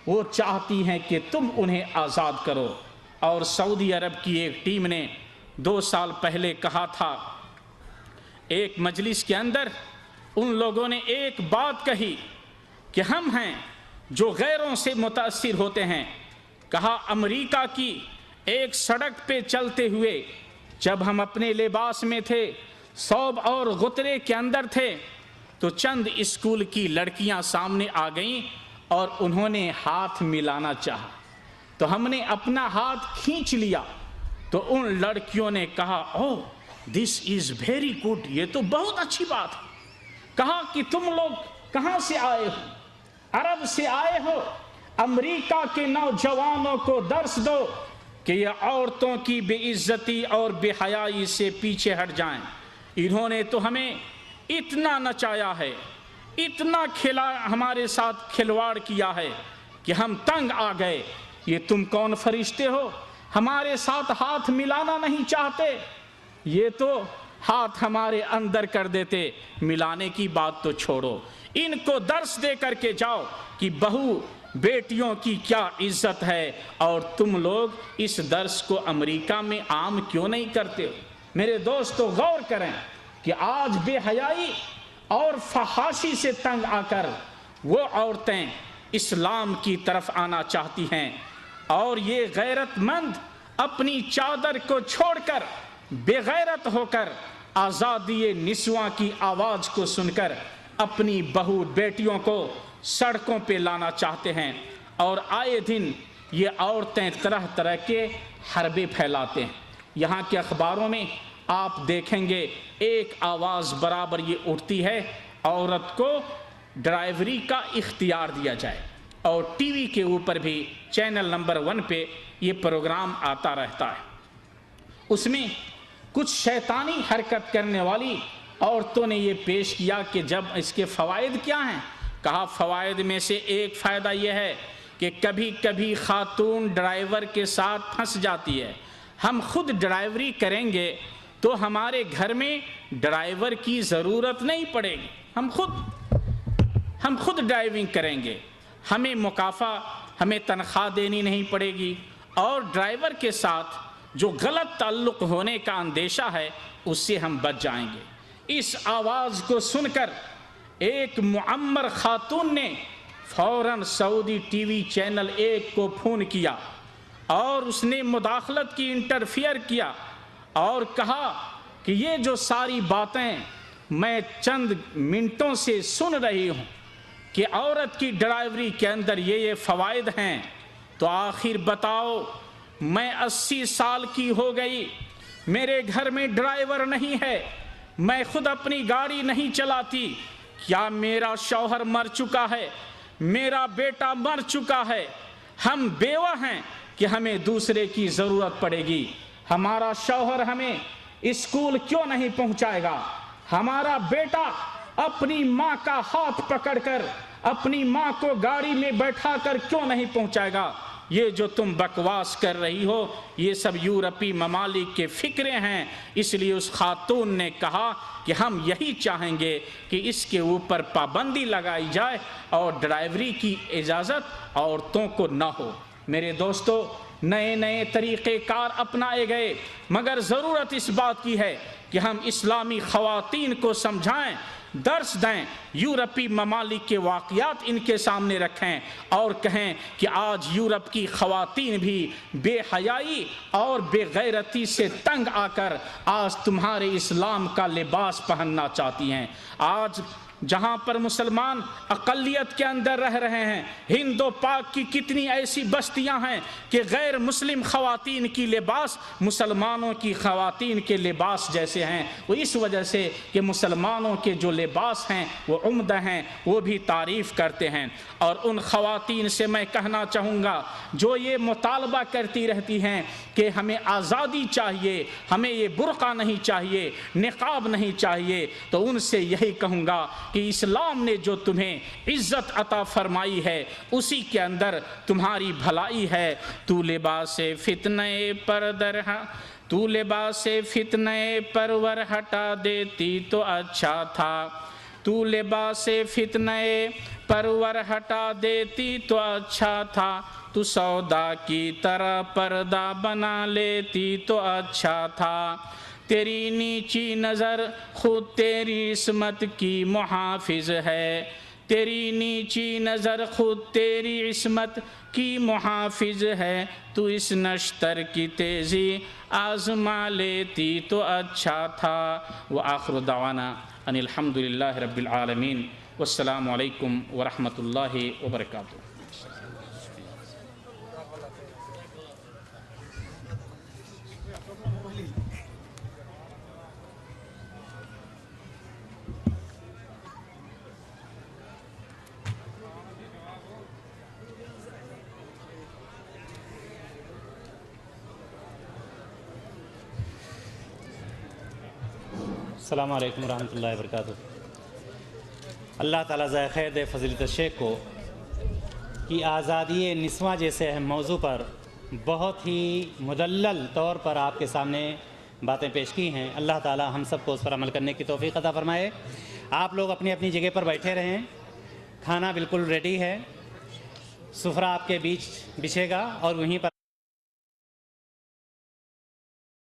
وہ چاہتی ہیں کہ تم انہیں آزاد کرو۔ اور سعودی عرب کی ایک ٹیم نے 2 سال پہلے کہا تھا، ایک مجلس کے اندر ان لوگوں نے ایک بات کہی کہ ہم ہیں جو غیروں سے متاثر ہوتے ہیں۔ کہا امریکہ کی ایک سڑک پہ چلتے ہوئے جب ہم اپنے لباس میں تھے، ثوب اور غترے کے اندر تھے، تو چند اسکول کی لڑکیاں سامنے آ گئیں اور انہوں نے ہاتھ ملانا چاہا، تو ہم نے اپنا ہاتھ کھینچ لیا، تو ان لڑکیوں نے کہا اوہ دس از ویری گڈ، یہ تو بہت اچھی بات ہے۔ کہا کہ تم لوگ کہاں سے آئے ہو؟ عرب سے آئے ہو؟ امریکہ کے نوجوانوں کو درس دو کہ یہ عورتوں کی بے عزتی اور بے حیائی سے پیچھے ہٹ جائیں۔ انہوں نے تو ہمیں اتنا نچایا ہے، اتنا ہمارے ساتھ کھلواڑ کیا ہے کہ ہم تنگ آ گئے۔ یہ تم کون فرشتے ہو؟ ہمارے ساتھ ہاتھ ملانا نہیں چاہتے؟ یہ تو ہاتھ ہمارے اندر کر دیتے، ملانے کی بات تو چھوڑو۔ ان کو درس دے کر کے جاؤ کہ بہو بیٹیوں کی کیا عزت ہے، اور تم لوگ اس درس کو امریکہ میں عام کیوں نہیں کرتے ہو؟ میرے دوستو غور کریں کہ آج بے حیائی اور فحاشی سے تنگ آ کر وہ عورتیں اسلام کی طرف آنا چاہتی ہیں، اور یہ غیرت مند اپنی چادر کو چھوڑ کر بے غیرت ہو کر آزادی نسواں کی آواز کو سن کر اپنی بہو بیٹیوں کو سڑکوں پہ لانا چاہتے ہیں، اور آئے دن یہ عورتیں طرح طرح کے حربے پھیلاتے ہیں۔ یہاں کے اخباروں میں آپ دیکھیں گے ایک آواز برابر یہ اٹھتی ہے، عورت کو ڈرائیوری کا اختیار دیا جائے، اور ٹی وی کے اوپر بھی چینل نمبر 1 پہ یہ پروگرام آتا رہتا ہے۔ اس میں کچھ شیطانی حرکت کرنے والی عورتوں نے یہ پیش کیا کہ جب اس کے فوائد کیا ہیں، کہا فوائد میں سے ایک فائدہ یہ ہے کہ کبھی کبھی خاتون ڈرائیور کے ساتھ پھنس جاتی ہے، ہم خود ڈرائیوری کریں گے تو ہمارے گھر میں ڈرائیور کی ضرورت نہیں پڑے گی، ہم خود ڈرائیونگ کریں گے، ہمیں مکافہ، ہمیں تنخواہ دینی نہیں پڑے گی، اور ڈرائیور کے ساتھ جو غلط تعلق ہونے کا اندیشہ ہے اس سے ہم بچ جائیں گے۔ اس آواز کو سن کر ایک معمر خاتون نے فوراً سعودی ٹی وی چینل 1 کو فون کیا اور اس نے مداخلت کی، انٹرفیئر کیا اور کہا کہ یہ جو ساری باتیں میں چند منٹوں سے سن رہی ہوں کہ عورت کی ڈرائیوری کے اندر یہ فوائد ہیں، تو آخر بتاؤ، میں 80 سال کی ہو گئی، میرے گھر میں ڈرائیور نہیں ہے، میں خود اپنی گاڑی نہیں چلاتی، کیا میرا شوہر مر چکا ہے، میرا بیٹا مر چکا ہے، ہم بیوہ ہیں کہ ہمیں دوسرے کی ضرورت پڑے گی، ہمارا شوہر ہمیں اسکول کیوں نہیں پہنچائے گا، ہمارا بیٹا اپنی ماں کا ہاتھ پکڑ کر اپنی ماں کو گاڑی میں بیٹھا کر کیوں نہیں پہنچائے گا۔ یہ جو تم بکواس کر رہی ہو یہ سب یورپی ممالک کے فکرے ہیں۔ اس لیے اس خاتون نے کہا کہ ہم یہی چاہیں گے کہ اس کے اوپر پابندی لگائی جائے اور ڈرائیوری کی اجازت عورتوں کو نہ ہو۔ میرے دوستو، نئے نئے طریقہ کار اپنائے گئے، مگر ضرورت اس بات کی ہے کہ ہم اسلامی خواتین کو سمجھائیں، درس دیں، یورپی ممالک کے واقعات ان کے سامنے رکھیں اور کہیں کہ آج یورپ کی خواتین بھی بے حیائی اور بے غیرتی سے تنگ آ کر آج تمہارے اسلام کا لباس پہننا چاہتی ہیں۔ آج جہاں پر مسلمان اقلیت کے اندر رہ رہے ہیں، ہند و پاک کی کتنی ایسی بستیاں ہیں کہ غیر مسلم خواتین کی لباس مسلمانوں کی خواتین کے لباس جیسے ہیں۔ وہ اس وجہ سے کہ مسلمانوں کے جو لباس ہیں وہ عمدہ ہیں، وہ بھی تعریف کرتے ہیں۔ اور ان خواتین سے میں کہنا چاہوں گا جو یہ مطالبہ کرتی رہتی ہیں کہ ہمیں آزادی چاہیے، ہمیں یہ برقع نہیں چاہیے، نقاب نہیں چاہیے، تو ان سے یہی کہوں گا کہ اسلام نے جو تمہیں عزت عطا فرمائی ہے اسی کے اندر تمہاری بھلائی ہے۔ تو لباس فتنے پرور ہٹا دیتی تو اچھا تھا، تو لباس فتنے پرور ہٹا دیتی تو اچھا تھا، تو سودا کی طرح پردہ بنا لیتی تو اچھا تھا، تیری نیچی نظر خود تیری عصمت کی محافظ ہے، تیری نیچی نظر خود تیری عصمت کی محافظ ہے، تو اس نشتر کی تیزی آزما لیتی تو اچھا تھا۔ وآخر دعوانا ان الحمدللہ رب العالمین، والسلام علیکم ورحمۃ اللہ وبرکاتہ۔ السلام علیکم ورحمۃ اللہ وبرکاتہ۔ اللہ تعالیٰ ذائقہ خیر دے فضیلت الشیخ کو کہ آزادی نسواں جیسے اہم موضوع پر بہت ہی مدلل طور پر آپ کے سامنے باتیں پیش کی ہیں۔ اللہ تعالیٰ ہم سب کو اس پر عمل کرنے کی توفیق عطا فرمائے۔ آپ لوگ اپنی اپنی جگہ پر بیٹھے رہیں، کھانا بالکل ریڈی ہے، سفرہ آپ کے بیچ بچھے گا اور وہیں پر